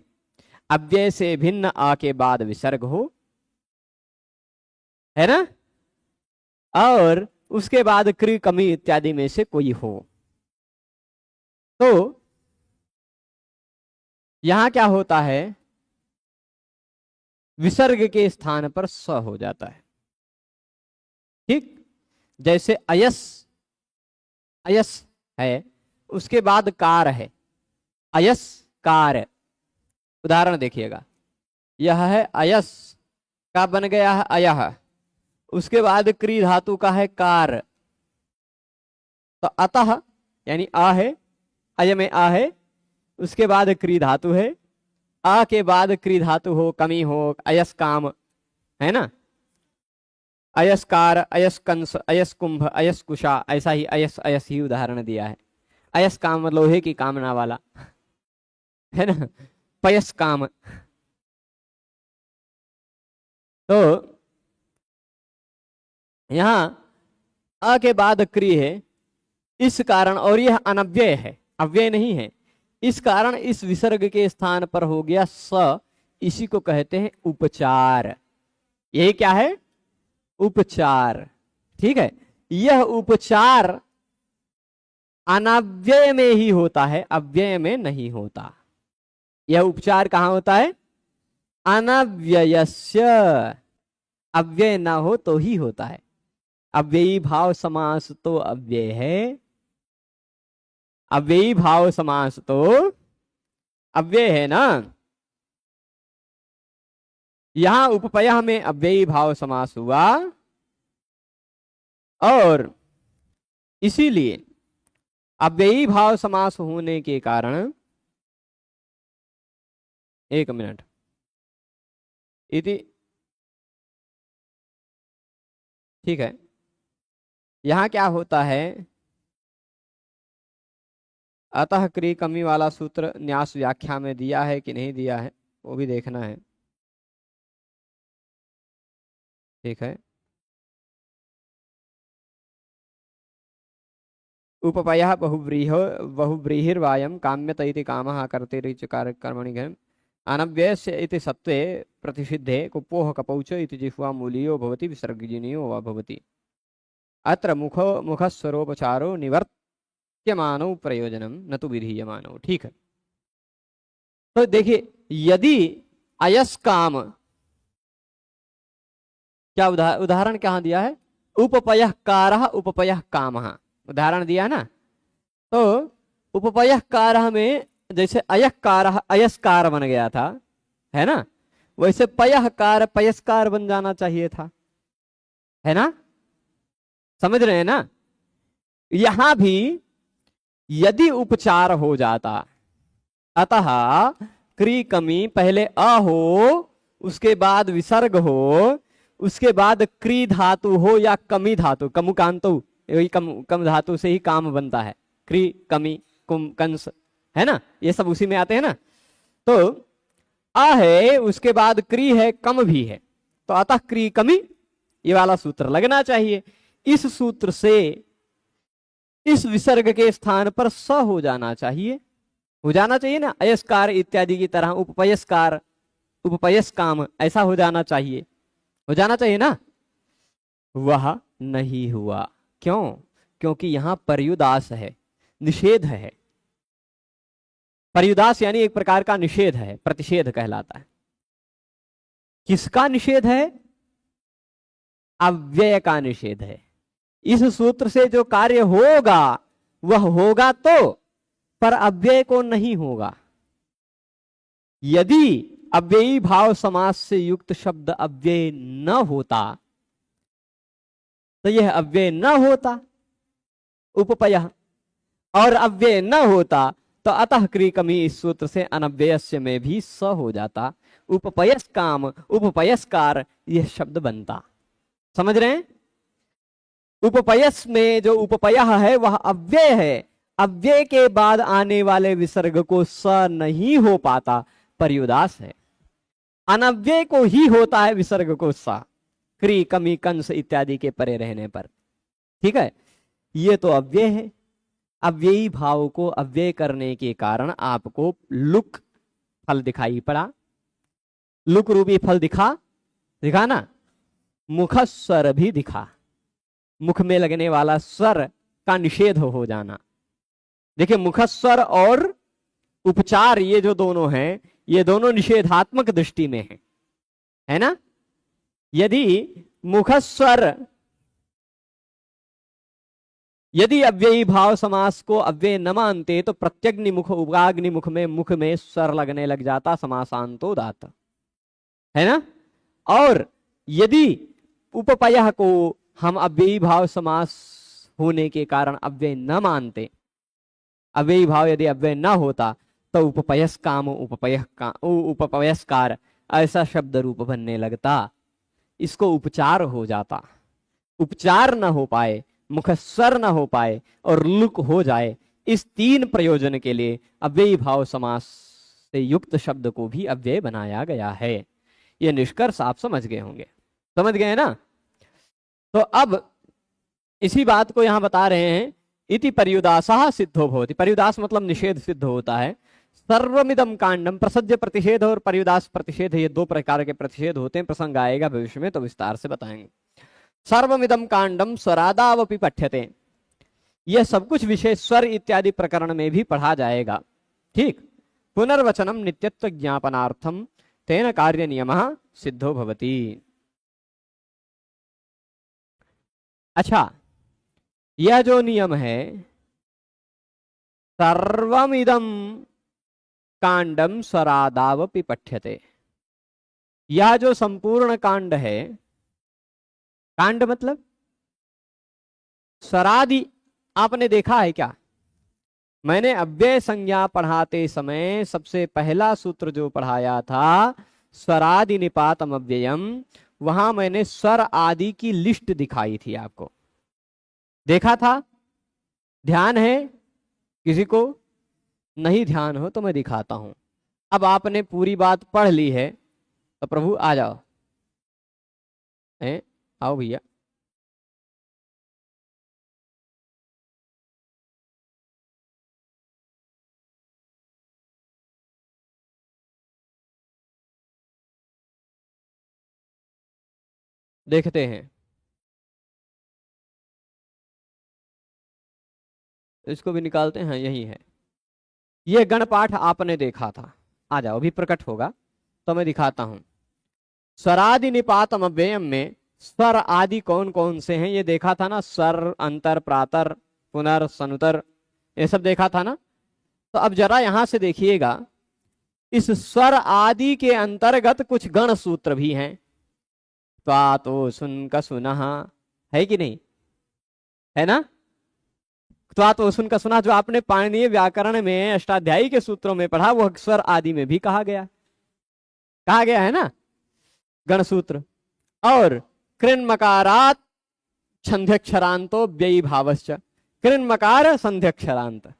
अव्यय से भिन्न अ के बाद विसर्ग हो, है ना, और उसके बाद क्री, कमी इत्यादि में से कोई हो। तो यहां क्या होता है, विसर्ग के स्थान पर स हो जाता है। ठीक, जैसे अयस, अयस है, उसके बाद कार है, अयस कार। उदाहरण देखिएगा, यह है अयस का बन गया है अयह, उसके बाद क्री धातु का है कार, तो अतः यानी आ है, अय में आ है, उसके बाद क्री धातु है, आ के बाद क्री धातु हो, कमी हो, अयस काम, है ना, अयस्कार, अयस कंस, अयस कुंभ, अयस कुशा, ऐसा ही अयस अयस ही उदाहरण दिया है। अयस काम लोहे की कामना वाला, है ना, पयस काम। तो यहां अ के बाद क्री है, इस कारण, और यह अनव्यय है, अव्यय नहीं है, इस कारण इस विसर्ग के स्थान पर हो गया स, इसी को कहते हैं उपचार। यही क्या है, उपचार। ठीक है, यह उपचार अनव्यय में ही होता है, अव्यय में नहीं होता। यह उपचार कहां होता है, अनव्ययस्य, अव्यय ना हो तो ही होता है। अव्ययी भाव समास तो अव्यय है, अव्ययी भाव समास तो अव्यय है ना। यहां उपपयः में अव्ययी भाव समास हुआ, और इसीलिए अव्ययी भाव समास होने के कारण, एक मिनट, इति, ठीक है, यहां क्या होता है, अतः क्री कमी वाला सूत्र न्यास व्याख्या में दिया है कि नहीं दिया है, वो भी देखना है। ठीक है, उपपयः बहुव्रीहिर्वायं काम्यत इति कामः कर्तेरिच कर्मणि घ्न अनव्ययस्य इति सत्वे प्रतिषिद्धे कुप्पोः कपौच इति जिह्वा मूलीयो भवति विसर्गजनीयो वा भवति। अत्र मुखस्वरोपचारो निवर्त्यमानो प्रयोजनम न तो विधीयमानो। ठीक है, तो देखिए, यदि अयस काम, क्या उदाहरण कहां दिया है, उपपयः कारः उपपयः कामः, उदाहरण दिया ना। तो उपपयः कारः में जैसे अयस्कार अयस्कार बन गया था, है ना, वैसे पयः कार पयस्कार बन जाना चाहिए था, है ना, समझ रहे हैं ना। यहां भी यदि उपचार हो जाता, अतः क्री कमी पहले अ हो, उसके बाद विसर्ग हो, उसके बाद क्री धातु हो या कमी धातु, कमुकांतो, यही कम धातु से ही काम बनता है, क्री कमी कुम कंस, है ना, ये सब उसी में आते हैं ना। तो अ है, उसके बाद क्री है, कम भी है, तो अतः क्री कमी, ये वाला सूत्र लगना चाहिए। इस सूत्र से इस विसर्ग के स्थान पर स हो जाना चाहिए, हो जाना चाहिए ना, अयस्कार इत्यादि की तरह उपपयस्कार उपपयस काम ऐसा हो जाना चाहिए, हो जाना चाहिए ना। वह नहीं हुआ, क्यों? क्योंकि यहां पर्युदास है, निषेध है। पर्युदास यानी एक प्रकार का निषेध है, प्रतिषेध कहलाता है। किसका निषेध है? अव्यय का निषेध है। इस सूत्र से जो कार्य होगा वह होगा तो, पर अव्यय को नहीं होगा। यदि अव्ययी भाव समास से युक्त शब्द अव्यय न होता तो यह अव्यय न होता उपपय, और अव्यय न होता तो अतः क्री कमी इस सूत्र से अनव्ययस्य में भी स हो जाता, उपपयस काम उपपयस्कार यह शब्द बनता। समझ रहे हैं? उपपयस में जो उपपय है वह अव्यय है, अव्यय के बाद आने वाले विसर्ग को स नहीं हो पाता, पर्युदास है। अनव्यय को ही होता है विसर्ग को स, क्री कमी कंस इत्यादि के परे रहने पर। ठीक है, ये तो अव्यय है। अव्ययी भाव को अव्यय करने के कारण आपको लुक फल दिखाई पड़ा, लुक रूपी फल दिखा ना, मुख स्वर भी दिखा, मुख में लगने वाला स्वर का निषेध हो जाना। देखिए, मुखस्वर और उपचार ये जो दोनों हैं, ये दोनों निषेधात्मक दृष्टि में हैं, है ना। यदि मुखस्वर, यदि अव्ययी भाव समास को अव्यय न मानते तो प्रत्यग्निमुख उपाग्निमुख में मुख में स्वर लगने लग जाता, समासांतो दात, है ना। और यदि उपपय को हम अव्ययी भाव समास होने के कारण अव्यय न मानते, अव्ययी भाव यदि अव्यय न होता तो उपपयस काम उपपयस्कार ऐसा शब्द रूप बनने लगता, इसको उपचार हो जाता। उपचार न हो पाए, मुखस्वर न हो पाए और लुक हो जाए, इस तीन प्रयोजन के लिए अव्ययी भाव समास से युक्त शब्द को भी अव्यय बनाया गया है। यह निष्कर्ष आप समझ गए होंगे, समझ गए ना। तो अब इसी बात को यहां बता रहे हैं, इति पर्युदासः सिद्धो भवति। पर्युदास मतलब निषेध सिद्ध होता है। सर्वमिदम कांडम, प्रसज्य प्रतिषेध और पर्युदास प्रतिषेध, ये दो प्रकार के प्रतिषेध होते हैं। प्रसंग आएगा भविष्य में तो विस्तार से बताएंगे। सर्वमिदम कांडम स्वरादावपि पठ्यते, यह सब कुछ विषय स्वर इत्यादि प्रकरण में भी पढ़ा जाएगा। ठीक, पुनर्वचनम नित्यत्व ज्ञापनार्थम तेन कार्य नियमः सिद्धो भवति। अच्छा, यह जो नियम है सर्वमिदम कांडम स्वरादावपि पठ्यते, यह जो संपूर्ण कांड है, कांड मतलब स्वरादि, आपने देखा है क्या? मैंने अव्यय संज्ञा पढ़ाते समय सबसे पहला सूत्र जो पढ़ाया था स्वरादि निपातम अव्ययम, वहां मैंने स्वर आदि की लिस्ट दिखाई थी आपको, देखा था? ध्यान है किसी को? नहीं ध्यान हो तो मैं दिखाता हूं। अब आपने पूरी बात पढ़ ली है तो प्रभु आ जाओ, आओ भैया। देखते हैं, इसको भी निकालते हैं। यही है, ये गणपाठ आपने देखा था। आ जाओ, अभी प्रकट होगा तो मैं दिखाता हूं। स्वरादि निपातम अव्ययम में स्वर आदि कौन कौन से हैं ये देखा था ना, स्वर, अंतर, प्रातर, पुनर, सनुतर, ये सब देखा था ना। तो अब जरा यहां से देखिएगा, इस स्वर आदि के अंतर्गत कुछ गण सूत्र भी हैं। त्वा तो सुन का सुना है कि नहीं, है ना। त्वा तो सुन का सुना जो आपने पाणिनीय व्याकरण में अष्टाध्यायी के सूत्रों में पढ़ा, वह स्वर आदि में भी कहा गया है ना, गण सूत्र। और कृन्मकारात संध्यक्षरांतो व्ययी भावश्च, कृन्मकार संध्यक्षरांत,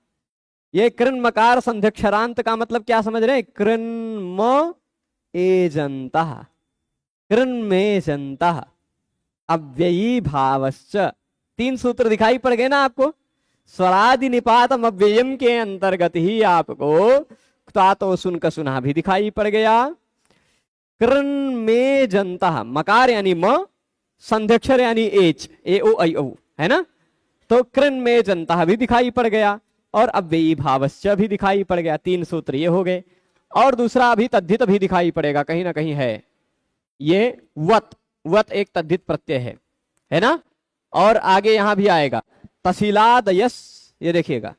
ये कृन्मकार संध्यक्षरांत का मतलब क्या समझ रहे हैं, कृन्म एजंता, कृन्मेजंता अव्ययी भावश्च, तीन सूत्र दिखाई पड़ गए ना आपको। स्वरादि निपातम अव्ययम के अंतर्गत ही आपको क्तातो सुन का सुना भी दिखाई पड़ गया। कृन्मेजंता, मकार यानी म, संध्यक्षर यानी एच, ए ओ आई ओ, है ना। तो कृन्मेजंता भी दिखाई पड़ गया और अव्ययी भावश्च भी दिखाई पड़ गया। तीन सूत्र ये हो गए। और दूसरा अभी तद्धित भी दिखाई पड़ेगा, कहीं ना कहीं है ये वत, वत एक तद्धित प्रत्यय है ना। और आगे यहां भी आएगा तसीलादयस, ये देखिएगा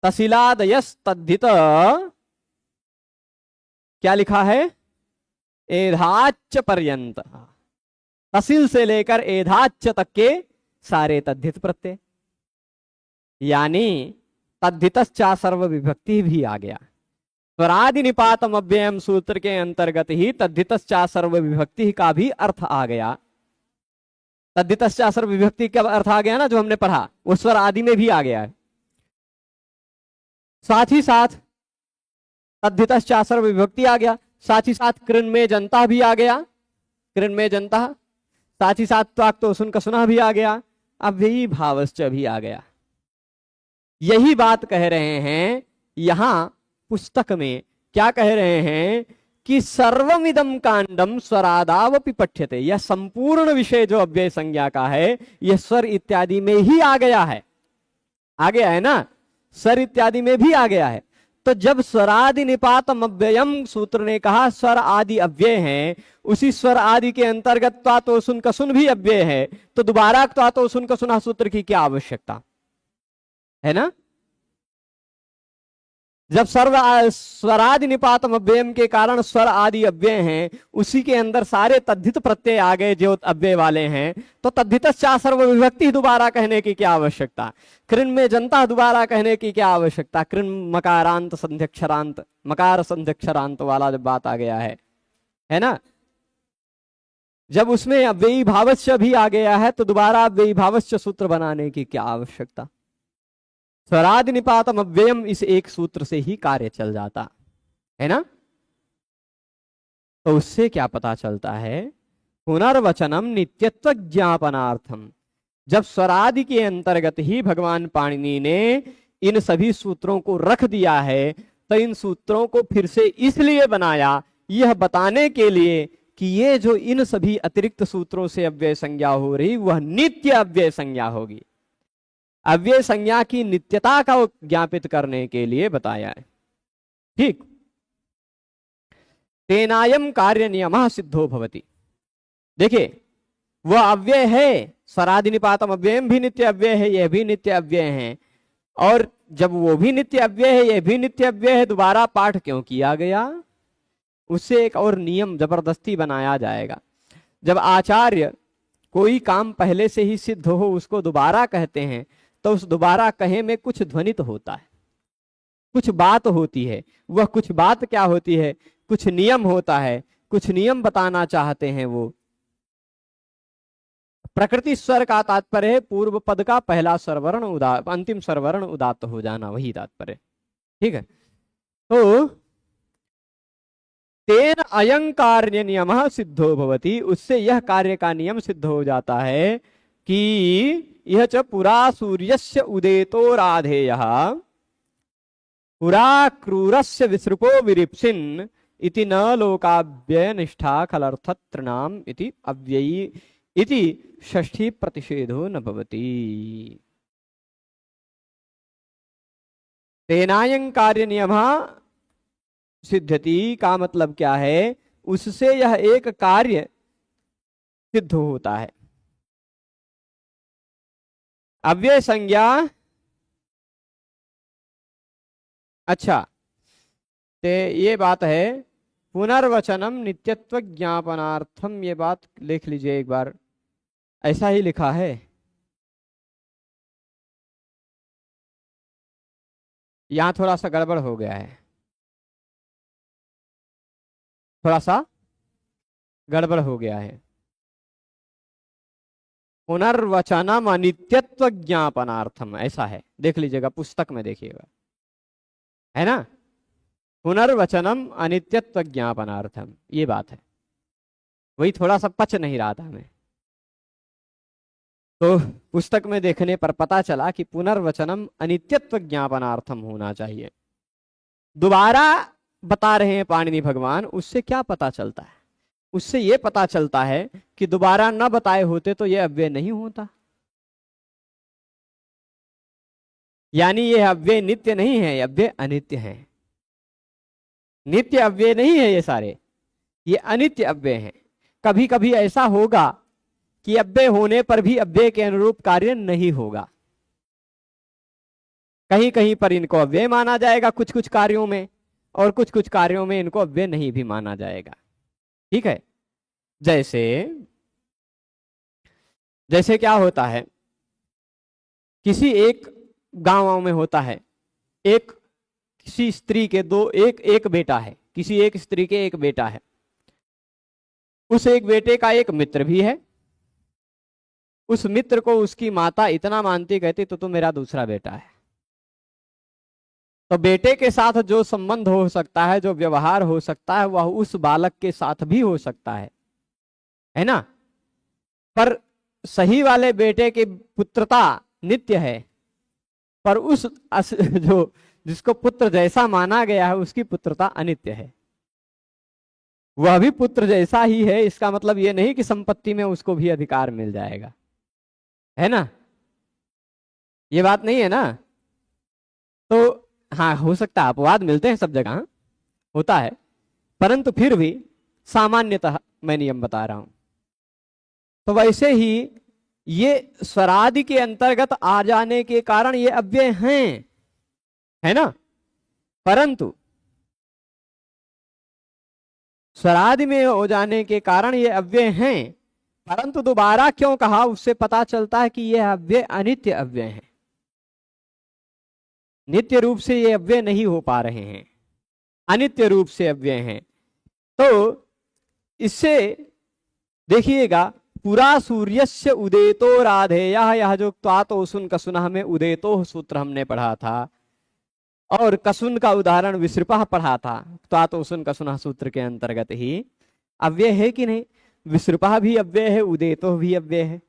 तसीलादयस तद्धित, क्या लिखा है, एधाच्च पर्यंत, तसील से लेकर एधाच्च तक के सारे तद्धित प्रत्यय, यानी तद्धितश्चा सर्व विभक्ति भी आ गया। स्वरादि निपातम अव्ययम सूत्र के अंतर्गत ही तद्धितश्चा सर्व विभक्ति का भी अर्थ आ गया। तद्धितश्चा सर्व विभक्ति का अर्थ आ गया ना, जो हमने पढ़ा वो स्वर आदि में भी आ गया है। साथ ही साथ तद्धितश्चा सर्व विभक्ति आ गया, साथ ही साथ कृन्मय जनता भी आ गया, कृन्मय जनता, साथ ही साथ त्वाक तो सुन का सुना भी आ गया, अव्ययी भावश्च भी आ गया। यही बात कह रहे हैं यहां पुस्तक में, क्या कह रहे हैं कि सर्वमिदं कांडम स्वरादावपि पठ्यते, यह संपूर्ण विषय जो अव्यय संज्ञा का है यह स्वर इत्यादि में ही आ गया है ना, स्वर इत्यादि में भी आ गया है। तो जब स्वरादि निपातम अव्ययम सूत्र ने कहा स्वर आदि अव्यय हैं, उसी स्वर आदि के अंतर्गत त्वा तो सुन का सुन भी अव्यय है, तो दोबारा त्वा तो सुन का सुना सूत्र की क्या आवश्यकता है ना। जब स्वरादि निपातम अव्ययम के कारण स्वर आदि अव्यय हैं, उसी के अंदर सारे तद्धित प्रत्यय आ गए जो अव्यय वाले हैं, तो तद्धितश्चा सर्व विभक्ति दोबारा कहने की क्या आवश्यकता, कृन में जनता दोबारा कहने की क्या आवश्यकता, कृन मकारांत संध्यक्षरांत, मकार संध्यक्षरांत वाला जब बात आ गया है ना। जब उसमें अव्ययी भावश्च भी आ गया है तो दोबारा अव्ययी भावश्च सूत्र बनाने की क्या आवश्यकता। स्वरादि निपातम अव्ययम इस एक सूत्र से ही कार्य चल जाता है ना। तो उससे क्या पता चलता है, पुनर्वचनम नित्यत्व ज्ञापनार्थम, जब स्वरादि के अंतर्गत ही भगवान पाणिनि ने इन सभी सूत्रों को रख दिया है, तो इन सूत्रों को फिर से इसलिए बनाया, यह बताने के लिए कि ये जो इन सभी अतिरिक्त सूत्रों से अव्यय संज्ञा हो रही वह नित्य अव्यय संज्ञा होगी। अव्यय संज्ञा की नित्यता का ज्ञापित करने के लिए बताया है। ठीक, तेनायम कार्य नियमः सिद्धो भवति। देखिए वह अव्यय है, स्वरादि निपातम अव्ययम भी नित्य अव्यय है, यह भी नित्य अव्यय है, और जब वो भी नित्य अव्यय है यह भी नित्य अव्यय है, दोबारा पाठ क्यों किया गया, उससे एक और नियम जबरदस्ती बनाया जाएगा। जब आचार्य कोई काम पहले से ही सिद्ध हो उसको दोबारा कहते हैं, तो उस दोबारा कहे में कुछ ध्वनित होता है, कुछ बात होती है। वह कुछ बात क्या होती है, कुछ नियम होता है, कुछ नियम बताना चाहते हैं वो। प्रकृति स्वर का तात्पर्य है पूर्व पद का पहला स्वरवर्ण अंतिम स्वरवर्ण उदात्त हो जाना, वही तात्पर्य। ठीक है, तो तेन अयं कार्य नियमः सिद्धो भवति, उससे यह कार्य का नियम सिद्ध हो जाता है कि यह च पुरा सूर्यस्य उदेतो राधेयः पुरा क्रूरस्य विसृपो विरिप्सिन् इति न लोकाव्यय निष्ठा खलर्थतृणाम इति अव्ययी इति षष्ठी प्रतिषेधो न भवति। तेनायं कार्य नियमः सिद्धति का मतलब क्या है, उससे यह एक कार्य सिद्ध होता है। अव्यय संज्ञा, अच्छा, तो ये बात है। पुनर्वचनम नित्यत्व ज्ञापनार्थम, ये बात लिख लीजिए एक बार, ऐसा ही लिखा है। यहां थोड़ा सा गड़बड़ हो गया है, थोड़ा सा गड़बड़ हो गया है। पुनर्वचनम अनित्यत्व ज्ञापनार्थम ऐसा है, देख लीजिएगा, पुस्तक में देखिएगा, है ना। पुनर्वचनम अनित्यत्व ज्ञापनार्थम, ये बात है। वही थोड़ा सा पच नहीं रहा था हमें, तो पुस्तक में देखने पर पता चला कि पुनर्वचनम अनित्यत्व ज्ञापनार्थम होना चाहिए। दोबारा बता रहे हैं पाणिनि भगवान, उससे क्या पता चलता है? उससे यह पता चलता है कि दोबारा न बताए होते तो यह अव्यय नहीं होता। यानी यह अव्यय नित्य नहीं है, अव्यय अनित्य है। नित्य अव्यय नहीं है ये सारे, ये अनित्य अव्यय हैं। कभी कभी ऐसा होगा कि अव्यय होने पर भी अव्यय के अनुरूप कार्य नहीं होगा। कहीं कहीं पर इनको अव्यय माना जाएगा कुछ कुछ कार्यों में, और कुछ कुछ कार्यों में इनको अव्यय नहीं भी माना जाएगा। ठीक है। जैसे जैसे क्या होता है, किसी एक गांव में होता है, एक किसी स्त्री के एक बेटा है, किसी एक स्त्री के एक बेटा है। उस एक बेटे का एक मित्र भी है। उस मित्र को उसकी माता इतना मानती, कहती तो मेरा दूसरा बेटा है। तो बेटे के साथ जो संबंध हो सकता है, जो व्यवहार हो सकता है, वह उस बालक के साथ भी हो सकता है ना। पर सही वाले बेटे की पुत्रता नित्य है, पर उस जो जिसको पुत्र जैसा माना गया है उसकी पुत्रता अनित्य है। वह भी पुत्र जैसा ही है, इसका मतलब यह नहीं कि संपत्ति में उसको भी अधिकार मिल जाएगा, है ना। ये बात नहीं है ना। तो हाँ, हो सकता है अपवाद मिलते हैं, सब जगह होता है, परंतु फिर भी सामान्यतः मैं नियम बता रहा हूं। तो वैसे ही ये स्वरादि के अंतर्गत आ जाने के कारण ये अव्यय हैं, है ना। परंतु स्वरादि में हो जाने के कारण ये अव्यय हैं, परंतु दोबारा क्यों कहा उससे पता चलता है कि ये अव्यय अनित्य अव्यय हैं। नित्य रूप से ये अव्यय नहीं हो पा रहे हैं, अनित्य रूप से अव्यय हैं। तो इससे देखिएगा, पुरा सूर्यस्य उदेतो राधेय, यह जो त्वातो सुन कसुनः में उदेतो सूत्र हमने पढ़ा था, और कसुन का उदाहरण विसृपः पढ़ा था। त्वातो सुन कसुनः सूत्र के अंतर्गत ही अव्यय है कि नहीं? विसृपः भी अव्यय है, उदेतो भी अव्यय है।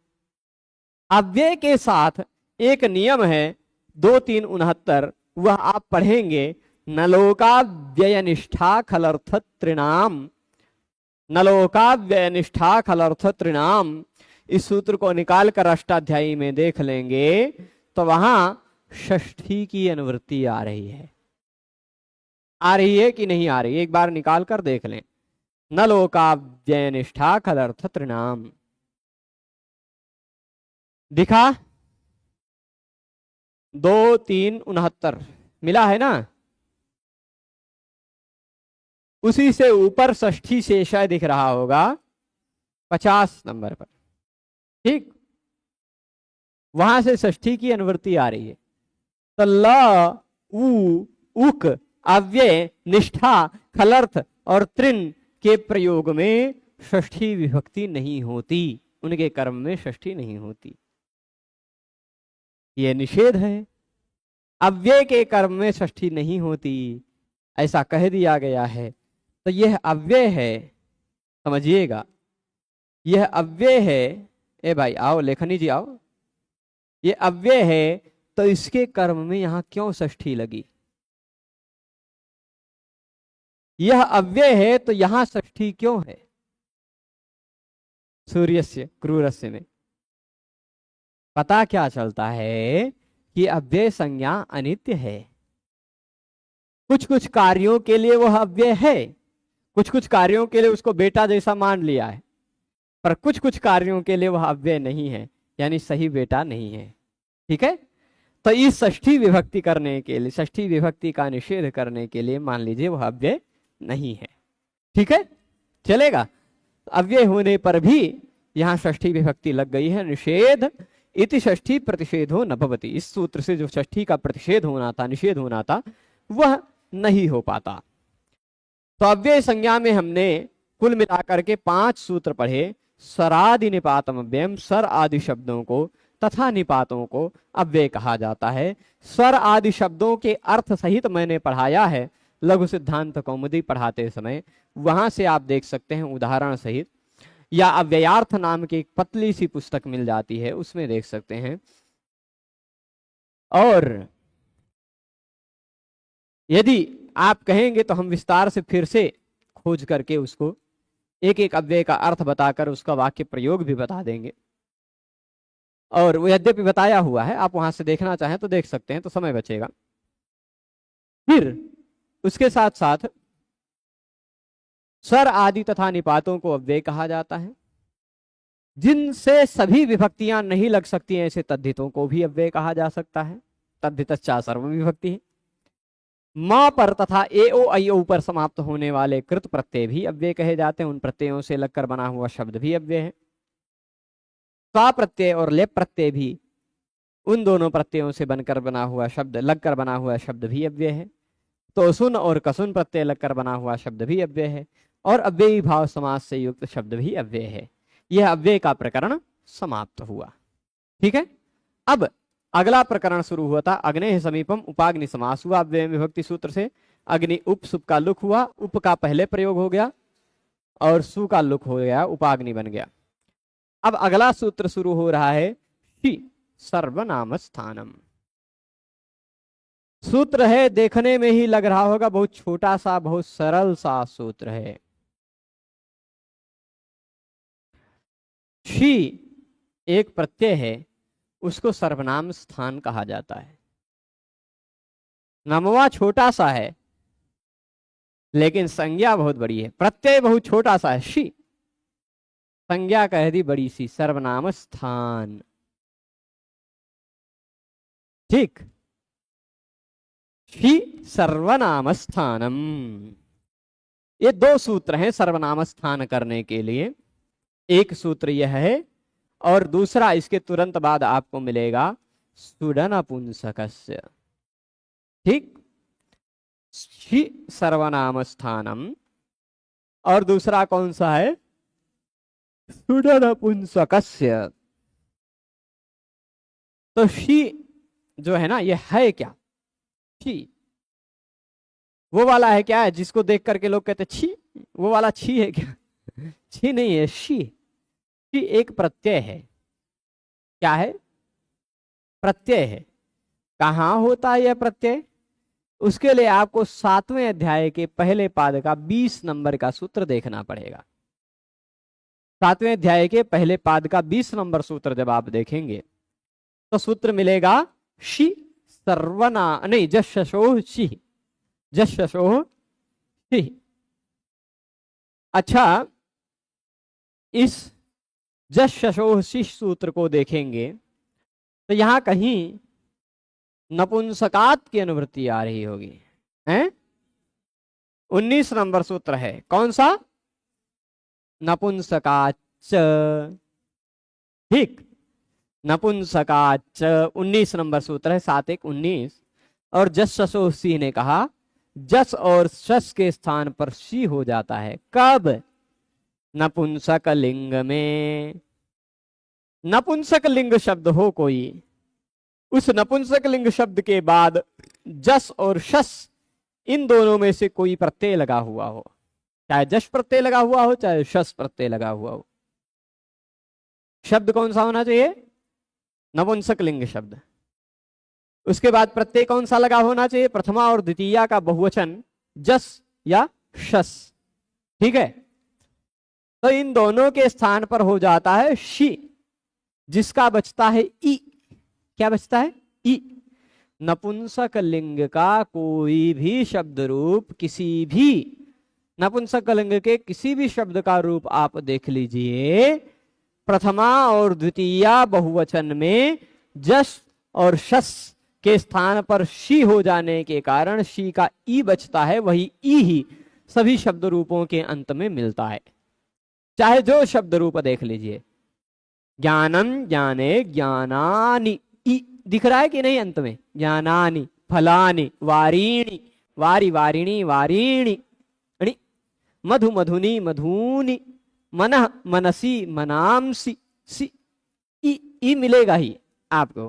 अव्यय के साथ एक नियम है 2-3-69, वह आप पढ़ेंगे, नलोकाव्ययनिष्ठा खलर्थ तृणाम, नलोकाव्ययनिष्ठा खलर्थ तृणाम। इस सूत्र को निकालकर अष्टाध्यायी में देख लेंगे तो वहां षष्ठी की अनुवृत्ति आ रही है। आ रही है कि नहीं आ रही? एक बार निकाल कर देख लें। नलोकाव्ययनिष्ठा खलर्थ तृणाम दिखा, 2-3-69 मिला है ना। उसी से ऊपर षष्ठी शेषय दिख रहा होगा 50 नंबर पर, ठीक। वहां से षष्ठी की अनुवृत्ति आ रही है। तो ल उ उक अव्यय निष्ठा खलर्थ और तृण के प्रयोग में षष्ठी विभक्ति नहीं होती, उनके कर्म में षष्ठी नहीं होती। यह निषेध है। अव्यय के कर्म में षष्ठी नहीं होती, ऐसा कह दिया गया है। तो यह अव्यय है, समझिएगा, यह अव्यय है। ए भाई आओ, लेखनी जी आओ। ये अव्यय है, तो इसके कर्म में यहां क्यों षष्ठी लगी? यह अव्यय है तो यहां षष्ठी क्यों है? सूर्यस्य क्रूरस्य में पता क्या चलता है कि अव्यय संज्ञा अनित्य है। कुछ कुछ कार्यों के लिए वह अव्यय है, कुछ कुछ कार्यों के लिए उसको बेटा जैसा मान लिया है, पर कुछ कुछ कार्यों के लिए वह अव्यय नहीं है, यानी सही बेटा नहीं है। ठीक है, तो इस षष्ठी विभक्ति करने के लिए, षष्ठी विभक्ति का निषेध करने के लिए मान लीजिए वह अव्यय नहीं है। ठीक है, चलेगा। अव्यय होने पर भी यहां षष्ठी विभक्ति लग गई है, निषेध इति षष्ठी प्रतिषेधो न भवति। इस सूत्र से जो षष्ठी का प्रतिषेध होना था, निषेध होना था, वह नहीं हो पाता। तो अव्यय संज्ञा में हमने कुल मिलाकर के 5 सूत्र पढ़े। स्वरादि निपातम अव्ययम, स्वर आदि शब्दों को तथा निपातों को अव्यय कहा जाता है। स्वर आदि शब्दों के अर्थ सहित मैंने पढ़ाया है लघु सिद्धांत कौमुदी पढ़ाते समय, वहां से आप देख सकते हैं उदाहरण सहित, या अव्ययार्थ नाम की एक पतली सी पुस्तक मिल जाती है, उसमें देख सकते हैं। और यदि आप कहेंगे तो हम विस्तार से फिर से खोज करके उसको एक एक अव्यय का अर्थ बताकर उसका वाक्य प्रयोग भी बता देंगे। और वो यद्यपि बताया हुआ है, आप वहां से देखना चाहें तो देख सकते हैं, तो समय बचेगा। फिर उसके साथ साथ स्वर आदि तथा निपातों को अव्यय कहा जाता है। जिनसे सभी विभक्तियां नहीं लग सकती हैं, ऐसे तद्धितों को भी अव्यय कहा जा सकता है। तद्धितश्चा सर्व विभक्ति है। मां पर तथा ए ओ आई ओ पर समाप्त होने वाले कृत प्रत्यय भी अव्यय कहे जाते हैं। उन प्रत्ययों से लगकर बना हुआ शब्द भी अव्यय है। स्वा प्रत्यय और लेप प्रत्यय भी, उन दोनों प्रत्ययों से बनकर बना हुआ शब्द, लगकर बना हुआ शब्द भी अव्यय है। तो सुन और कसुन प्रत्यय लगकर बना हुआ शब्द भी अव्यय है। और अव्ययी भाव समास से युक्त शब्द भी अव्यय है। यह अव्यय का प्रकरण समाप्त हुआ। ठीक है, अब अगला प्रकरण शुरू हुआ था अग्नेः समीपम उपाग्नि समास हुआ अव्यय विभक्ति सूत्र से। अग्नि उप सुप का लुक हुआ, उप का पहले प्रयोग हो गया और सु का लुक हो गया, उपाग्नि बन गया। अब अगला सूत्र शुरू हो रहा है शी सर्वनाम स्थानम। सूत्र है, देखने में ही लग रहा होगा बहुत छोटा सा, बहुत सरल सा सूत्र है। शी एक प्रत्यय है, उसको सर्वनाम स्थान कहा जाता है। नामवा छोटा सा है लेकिन संज्ञा बहुत बड़ी है। प्रत्यय बहुत छोटा सा है शी, संज्ञा कह दी बड़ी सी, सर्वनाम स्थान। ठीक, शी सर्वनाम स्थानम। ये 2 सूत्र हैं सर्वनाम स्थान करने के लिए। एक सूत्र यह है और दूसरा इसके तुरंत बाद आपको मिलेगा सुडनपुंसकस्य। ठीक, शी सर्वनाम स्थानम और दूसरा कौन सा है? सुडनपुंसकस्य। तो शी जो है ना, ये है क्या? शी वो वाला है क्या है जिसको देख करके लोग कहते छी, वो वाला छी है क्या? छी नहीं है, शी एक प्रत्यय है। क्या है? प्रत्यय है। कहां होता है यह प्रत्यय? उसके लिए आपको 7वें अध्याय के पहले पाद का 20 नंबर का सूत्र देखना पड़ेगा। 7वें अध्याय के पहले पाद का 20 नंबर सूत्र जब आप देखेंगे तो सूत्र मिलेगा शी सर्वना नहीं जशोह शी, जशोह शी। अच्छा, इस जशोह शी सूत्र को देखेंगे तो यहां कहीं नपुंसकात की अनुवृत्ति आ रही होगी, हैं? 19 नंबर सूत्र है, कौन सा? नपुंसकाच। ठीक, नपुंसकाच 19 नंबर सूत्र है, 7 1 19। और जशोह सी ने कहा जस और शस के स्थान पर शी हो जाता है। कब? नपुंसक लिंग में। नपुंसक लिंग शब्द हो कोई, उस नपुंसक लिंग शब्द के बाद जस और शस इन दोनों में से कोई प्रत्यय लगा हुआ हो, चाहे जश प्रत्यय लगा हुआ हो चाहे शस प्रत्यय लगा हुआ हो। शब्द कौन सा होना चाहिए? नपुंसक लिंग शब्द। उसके बाद प्रत्यय कौन सा लगा होना चाहिए? प्रथमा और द्वितीया का बहुवचन जस या शस। ठीक है, तो इन दोनों के स्थान पर हो जाता है शी, जिसका बचता है ई। क्या बचता है? ई। नपुंसक लिंग का कोई भी शब्द रूप किसी भी नपुंसकलिंग के किसी भी शब्द का रूप आप देख लीजिए, प्रथमा और द्वितीया बहुवचन में जस और शस के स्थान पर शी हो जाने के कारण शी का ई बचता है, वही ई ही सभी शब्द रूपों के अंत में मिलता है। चाहे जो शब्द रूप देख लीजिए, ज्ञानम ज्ञाने ज्ञानानि, ई दिख रहा है कि नहीं अंत में, ज्ञानानि फलानि वारीणि वारी वारिणी वारीणि, मधु मधुनी मधुनी, मनः मनसी मनामसी, सी ई मिलेगा ही आपको।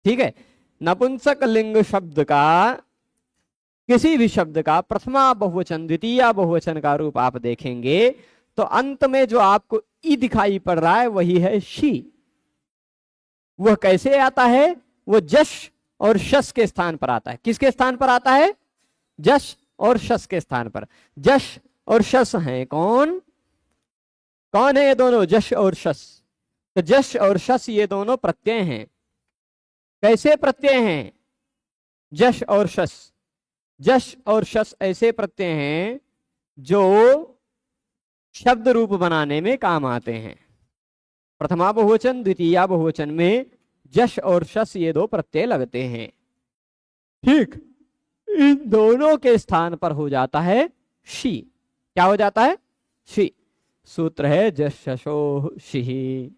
ठीक है, नपुंसक लिंग शब्द का किसी भी शब्द का प्रथमा बहुवचन द्वितीया बहुवचन का रूप आप देखेंगे तो अंत में जो आपको ई दिखाई पड़ रहा है वही है शी। वह कैसे आता है? वो जश और शस के स्थान पर आता है। किसके स्थान पर आता है? जश और शस के स्थान पर। जश और शस हैं कौन? कौन है ये दोनों? जश और शस। तो जश और शस ये दोनों प्रत्यय हैं। कैसे प्रत्यय हैं? जश और शस। जश और शस ऐसे प्रत्यय हैं जो शब्द रूप बनाने में काम आते हैं। प्रथमा बहुवचन द्वितीया बहुवचन में जश और शस ये दो प्रत्यय लगते हैं। ठीक, इन दोनों के स्थान पर हो जाता है शी। क्या हो जाता है? शी। सूत्र है जश शशो शिहि,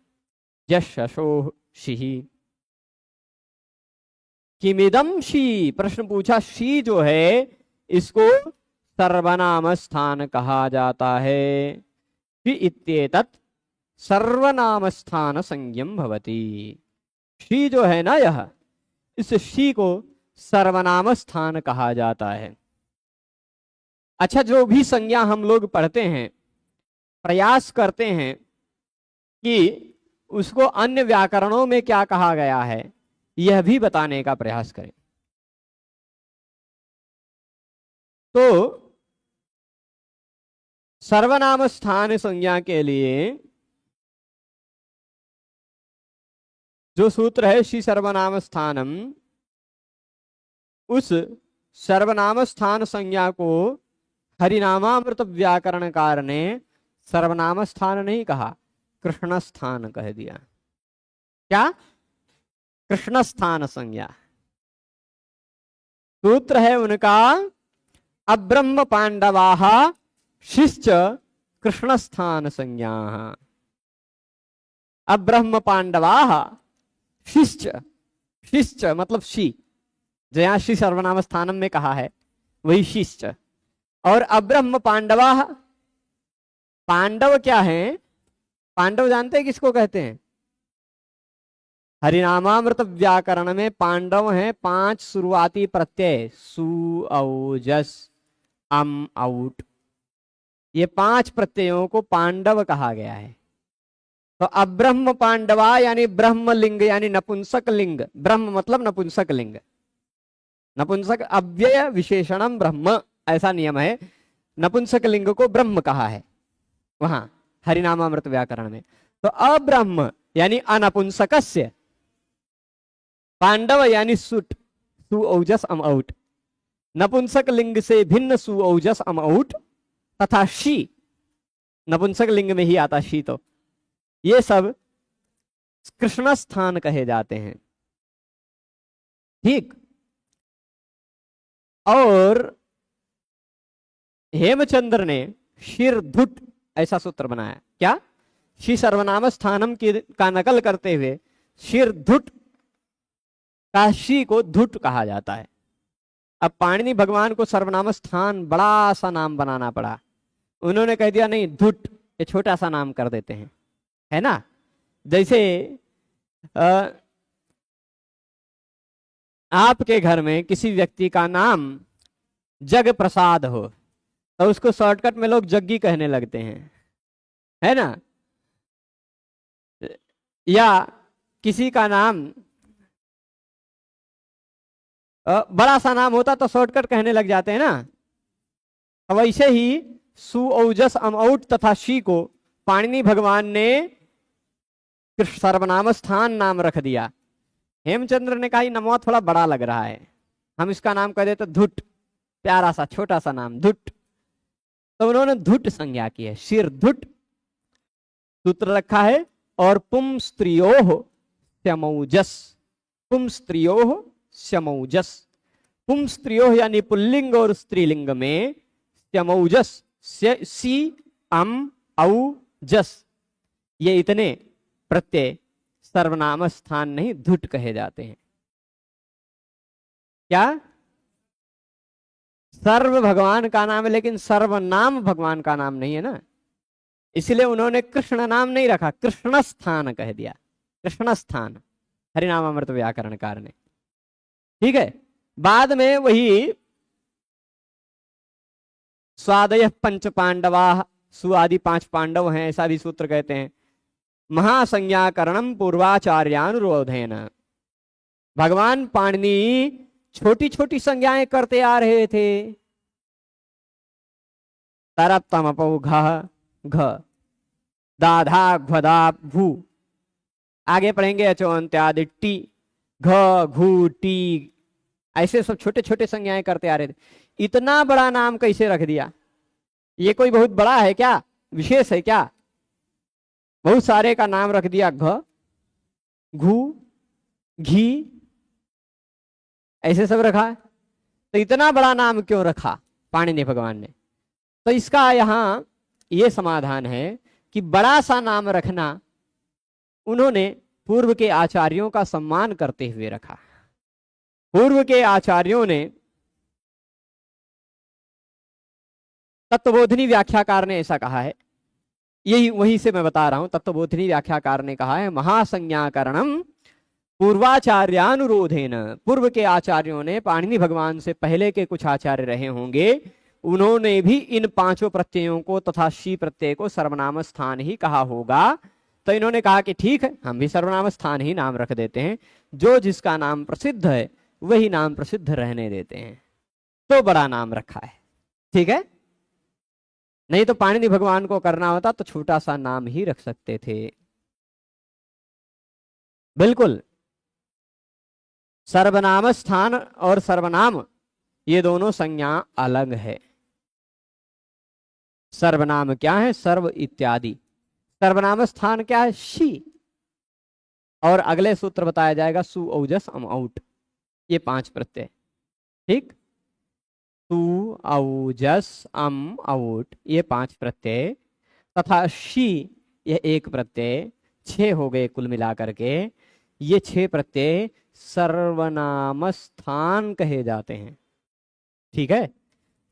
जश शशो शिहि। किमिदम शी, प्रश्न पूछा, शी जो है इसको सर्वनाम स्थान कहा जाता है। शी इत्येतत् सर्वनाम स्थान संज्ञम भवति। शी जो है ना, यह इस शी को सर्वनाम स्थान कहा जाता है। अच्छा, जो भी संज्ञा हम लोग पढ़ते हैं, प्रयास करते हैं कि उसको अन्य व्याकरणों में क्या कहा गया है यह भी बताने का प्रयास करें। तो सर्वनाम स्थान संज्ञा के लिए जो सूत्र है शी सर्वनाम स्थानम, उस सर्वनाम स्थान संज्ञा को हरिनामामृत व्याकरणकार ने सर्वनाम स्थान नहीं कहा, कृष्ण स्थान कह दिया। क्या? कृष्ण स्थान संज्ञा। सूत्र है उनका अब्रह्म पांडवाः शिश्च कृष्ण स्थान संज्ञा। अब्रह्म पांडवाः शिश्च, शिश्च मतलब शी, जो यहां शी सर्वनाम स्थानम में कहा है वही शिश्च। और अब्रह्म पांडवाः, पांडव क्या है? पांडव जानते हैं किसको कहते हैं? हरिनामामृत व्याकरण में पांडव हैं 5 शुरुआती प्रत्यय, सु औ जस अम औट, ये 5 प्रत्ययों को पांडव कहा गया है। तो अब्रह्म पांडवा यानी ब्रह्मलिंग यानी नपुंसक लिंग। ब्रह्म मतलब नपुंसक लिंग, नपुंसक अव्यय विशेषणम ब्रह्म, ऐसा नियम है। नपुंसक लिंग को ब्रह्म कहा है वहां हरिनामामृत व्याकरण में। तो अब्रह्म यानी अनपुंसकस्य, पांडव यानी सुट, सु औजस अम औट, नपुंसक लिंग से भिन्न सु औजस अम औट, तथा शी, नपुंसक लिंग में ही आता शी। तो ये सब कृष्ण स्थान कहे जाते हैं। ठीक, और हेमचंद्र ने शिरधुट ऐसा सूत्र बनाया। क्या? शी सर्वनाम स्थानम का नकल करते हुए शिरधुट का शी को धुट कहा जाता है। अब पाणिनि भगवान को सर्वनाम स्थान बड़ा सा नाम बनाना पड़ा, उन्होंने कह दिया नहीं, धुट ये छोटा सा नाम कर देते हैं, है ना। जैसे आपके घर में किसी व्यक्ति का नाम जग प्रसाद हो तो उसको शॉर्टकट में लोग जग्गी कहने लगते हैं, है ना। या किसी का नाम बड़ा सा नाम होता तो शॉर्टकट कहने लग जाते हैं ना। वैसे ही सु औजस अम औट तथा शी को पाणिनि भगवान ने सर्वनाम स्थान नाम रख दिया। हेमचंद्र ने कहा नमवा थोड़ा बड़ा लग रहा है, हम इसका नाम कह देते धुट, प्यारा सा छोटा सा नाम धुट। तो उन्होंने धुट संज्ञा की है, शिर धुट सूत्र रखा है। और पुम स्त्रियोः श्यमौजस, पुम स्त्रियोः श्यमौजस, पुम स्त्रियोः यानी पुल्लिंग और स्त्रीलिंग में श्यमौजस, सी अम औ जस, ये इतने प्रत्यय सर्वनाम स्थान नहीं धुट कहे जाते हैं। क्या? सर्व भगवान का नाम है, लेकिन सर्वनाम भगवान का नाम नहीं है ना, इसलिए उन्होंने कृष्ण नाम नहीं रखा, कृष्ण स्थान कह दिया, कृष्ण स्थान, हरिनाम अमृत व्याकरणकार ने। ठीक है। बाद में वही स्वादय पंच पांडवा, सु आदि 5 पांडव हैं, ऐसा भी सूत्र कहते हैं। महासंज्ञाकरणम पूर्वाचार्यानुरोधेन, भगवान पाणिनि छोटी छोटी संज्ञाएं करते आ रहे थे। तरतमपौ घ घ, दाधा घ्वदा भू, आगे पढ़ेंगे अचोन्त्यादि टी, घ घू टी, ऐसे सब छोटे छोटे संज्ञाएं करते आ रहे थे। इतना बड़ा नाम कैसे रख दिया? ये कोई बहुत बड़ा है क्या, विशेष है क्या? बहुत सारे का नाम रख दिया, घ घू घी, ऐसे सब रखा है। तो इतना बड़ा नाम क्यों रखा पाणिनि भगवान ने? तो इसका यहाँ ये समाधान है कि बड़ा सा नाम रखना उन्होंने पूर्व के आचार्यों का सम्मान करते हुए रखा। पूर्व के आचार्यों ने, तत्वबोधिनी व्याख्याकार ने ऐसा कहा है, यही वहीं से मैं बता रहा हूं, तत्वबोधिनी व्याख्याकार ने कहा है महासंज्ञाकरणम पूर्वाचार्यानुरोधेन, पूर्व के आचार्यों ने, पाणिनि भगवान से पहले के कुछ आचार्य रहे होंगे, उन्होंने भी इन 5 प्रत्ययों को तथा शी प्रत्यय को सर्वनाम स्थान ही कहा होगा। तो इन्होंने कहा कि ठीक है, हम भी सर्वनाम स्थान ही नाम रख देते हैं, जो जिसका नाम प्रसिद्ध है वही नाम प्रसिद्ध रहने देते हैं। तो बड़ा नाम रखा है, ठीक है। नहीं तो पाणिनि भगवान को करना होता तो छोटा सा नाम ही रख सकते थे। बिल्कुल, सर्वनाम स्थान और सर्वनाम ये दोनों संज्ञा अलग है। सर्वनाम क्या है? सर्व इत्यादि। सर्वनाम स्थान क्या है? शी। और अगले सूत्र बताया जाएगा, सु औजस अम औट, ये 5 प्रत्यय। ठीक, सु औजस अम औट, ये 5 प्रत्यय, तथा शी यह 1 प्रत्यय, 6 हो गए कुल मिलाकर के। ये 6 प्रत्यय सर्वनाम स्थान कहे जाते हैं। ठीक है।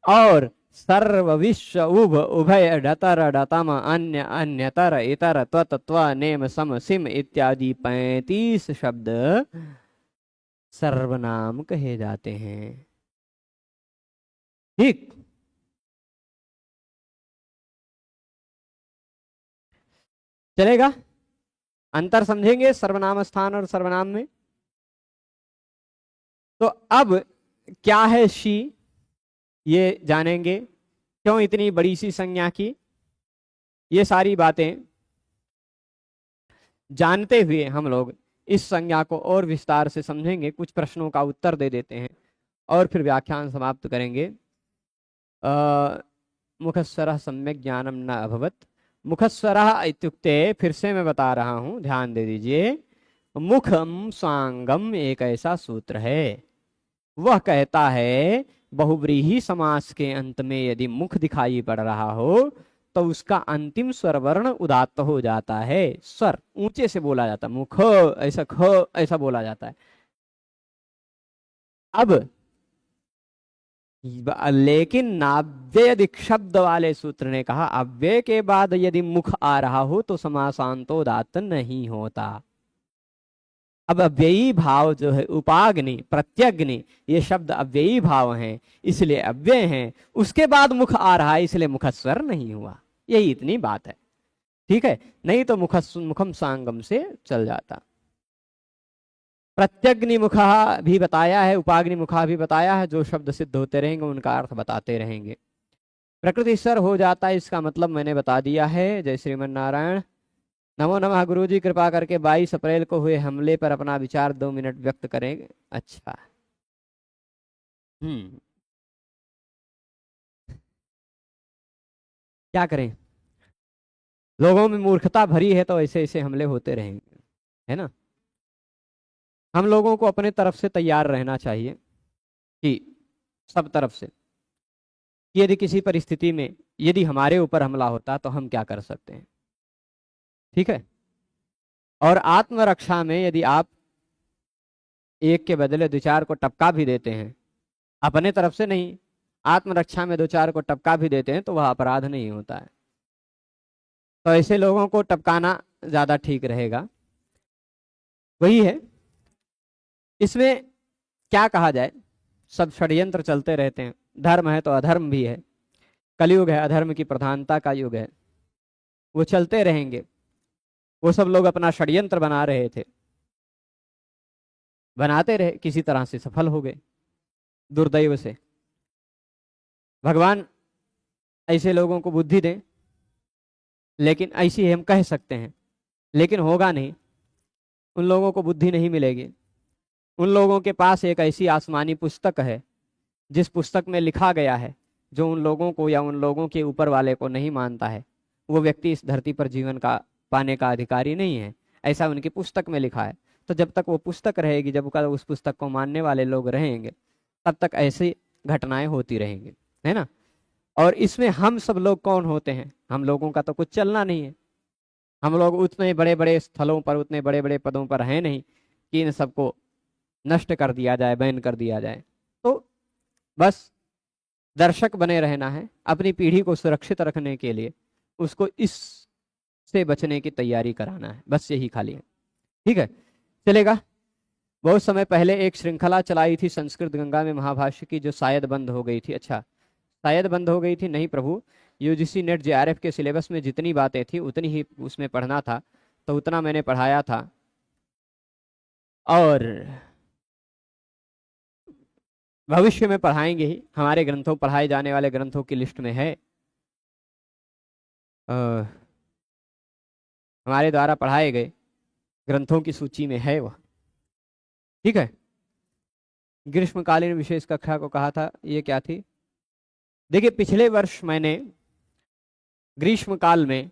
और सर्व विश्व उभ उभय डतर डतम अन्य अन्यतर इतर त्वत त्व नेम सम सिम इत्यादि 35 शब्द सर्वनाम कहे जाते हैं। ठीक, चलेगा? अंतर समझेंगे सर्वनाम स्थान और सर्वनाम में। तो अब क्या है शी, ये जानेंगे। क्यों इतनी बड़ी सी संज्ञा की, ये सारी बातें जानते हुए हम लोग इस संज्ञा को और विस्तार से समझेंगे। कुछ प्रश्नों का उत्तर दे देते हैं और फिर व्याख्यान समाप्त करेंगे। मुखस्वरः सम्यक ज्ञानम न अभवत। मुखस्वरः इत्युक्ते, फिर से मैं बता रहा हूं, ध्यान दे दीजिए। मुखम सांगम एक ऐसा सूत्र है, वह कहता है बहुव्रीहि समास के अंत में यदि मुख दिखाई पड़ रहा हो तो उसका अंतिम स्वर वर्ण उदात्त हो जाता है। स्वर ऊंचे से बोला जाता है, मुख ऐसा, ख ऐसा बोला जाता है। अब लेकिन नाव्यय यदि शब्द वाले सूत्र ने कहा अव्यय के बाद यदि मुख आ रहा हो तो समासांतोदात्त नहीं होता। अब अव्ययी भाव जो है, उपाग्नि प्रत्यग्नि, ये शब्द अव्ययी भाव हैं, इसलिए अव्यय हैं। उसके बाद मुख आ रहा है, इसलिए मुखस्वर नहीं हुआ। यही इतनी बात है। ठीक है, नहीं तो मुखम सांगम से चल जाता। प्रत्यग्नि मुखा भी बताया है, उपाग्नि मुखा भी बताया है। जो शब्द सिद्ध होते रहेंगे उनका अर्थ बताते रहेंगे। प्रकृति स्वर हो जाता है, इसका मतलब मैंने बता दिया है। जय श्रीमन नारायण। नमो नमः। गुरुजी कृपा करके 22 अप्रैल को हुए हमले पर अपना विचार 2 मिनट व्यक्त करेंगे। अच्छा, हम्म, क्या करें, लोगों में मूर्खता भरी है तो ऐसे ऐसे हमले होते रहेंगे, है ना। हम लोगों को अपने तरफ से तैयार रहना चाहिए कि सब तरफ से, कि यदि किसी परिस्थिति में यदि हमारे ऊपर हमला होता तो हम क्या कर सकते हैं, ठीक है। और आत्मरक्षा में यदि आप एक के बदले दो चार को टपका भी देते हैं, अपने तरफ से नहीं, आत्मरक्षा में दो चार को टपका भी देते हैं तो वह अपराध नहीं होता है। तो ऐसे लोगों को टपकाना ज्यादा ठीक रहेगा। वही है, इसमें क्या कहा जाए, सब षड्यंत्र चलते रहते हैं, धर्म है तो अधर्म भी है, कलयुग है, अधर्म की प्रधानता का युग है, वो चलते रहेंगे। वो सब लोग अपना षड्यंत्र बना रहे थे, बनाते रहे, किसी तरह से सफल हो गए दुर्दैव से। भगवान ऐसे लोगों को बुद्धि दें, लेकिन ऐसी हम कह सकते हैं, लेकिन होगा नहीं, उन लोगों को बुद्धि नहीं मिलेगी। उन लोगों के पास एक ऐसी आसमानी पुस्तक है जिस पुस्तक में लिखा गया है, जो उन लोगों को या उन लोगों के ऊपर वाले को नहीं मानता है, वो व्यक्ति इस धरती पर जीवन का पाने का अधिकारी नहीं है, ऐसा उनकी पुस्तक में लिखा है। तो जब तक वो पुस्तक रहेगी, जब तक उस पुस्तक को मानने वाले लोग रहेंगे, तब तक ऐसी घटनाएं होती रहेंगी, है ना। और इसमें हम सब लोग कौन होते हैं, हम लोगों का तो कुछ चलना नहीं है। हम लोग उतने बड़े बड़े स्थलों पर, उतने बड़े बड़े पदों पर हैं नहीं कि इन सबको नष्ट कर दिया जाए, बैन कर दिया जाए। तो बस दर्शक बने रहना है, अपनी पीढ़ी को सुरक्षित रखने के लिए उसको इस से बचने की तैयारी कराना है, बस यही खाली है, ठीक है, चलेगा। बहुत समय पहले एक श्रृंखला चलाई थी संस्कृत गंगा में महाभाष्य की, जो शायद बंद हो गई थी। अच्छा, शायद बंद हो गई थी, नहीं प्रभु, यूजीसी नेट जेआरएफ के सिलेबस में जितनी बातें थी उतनी ही उसमें पढ़ना था, तो उतना मैंने पढ़ाया था। और भविष्य में पढ़ाएंगे ही, हमारे ग्रंथों, पढ़ाए जाने वाले ग्रंथों की लिस्ट में है, हमारे द्वारा पढ़ाए गए ग्रंथों की सूची में है वह, ठीक है। ग्रीष्मकालीन विशेष कक्षा को कहा था, ये क्या थी, देखिए पिछले वर्ष मैंने ग्रीष्मकाल में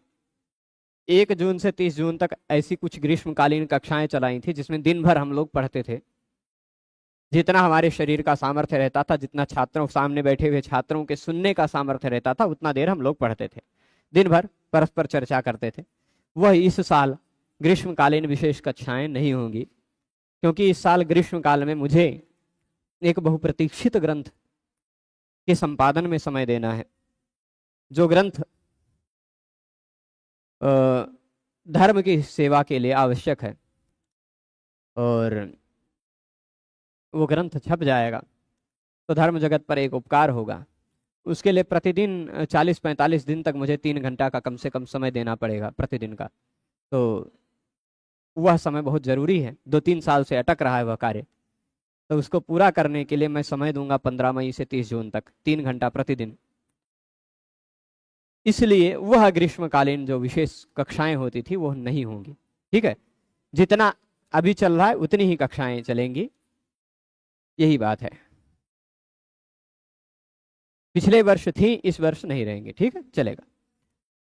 1 जून से 30 जून तक ऐसी कुछ ग्रीष्मकालीन कक्षाएं चलाई थी, जिसमें दिन भर हम लोग पढ़ते थे। जितना हमारे शरीर का सामर्थ्य रहता था, जितना छात्रों सामने बैठे हुए छात्रों के सुनने का सामर्थ्य रहता था, उतना देर हम लोग पढ़ते थे, दिन भर परस्पर चर्चा करते थे। वह इस साल ग्रीष्मकालीन विशेष कक्षाएं नहीं होंगी, क्योंकि इस साल ग्रीष्मकाल में मुझे एक बहुप्रतीक्षित ग्रंथ के संपादन में समय देना है, जो ग्रंथ धर्म की सेवा के लिए आवश्यक है, और वो ग्रंथ छप जाएगा तो धर्म जगत पर एक उपकार होगा। उसके लिए प्रतिदिन 40-45 दिन तक मुझे 3 घंटा का कम से कम समय देना पड़ेगा प्रतिदिन का। तो वह समय बहुत जरूरी है, 2-3 साल से अटक रहा है वह कार्य, तो उसको पूरा करने के लिए मैं समय दूंगा 15 मई से 30 जून तक, 3 घंटा प्रतिदिन। इसलिए वह ग्रीष्मकालीन जो विशेष कक्षाएं होती थी वो नहीं होंगी, ठीक है। जितना अभी चल रहा है उतनी ही कक्षाएं चलेंगी, यही बात है। पिछले वर्ष थी, इस वर्ष नहीं रहेंगे, ठीक है, चलेगा।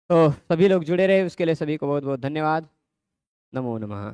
तो सभी लोग जुड़े रहे, उसके लिए सभी को बहुत बहुत धन्यवाद। नमो नमः।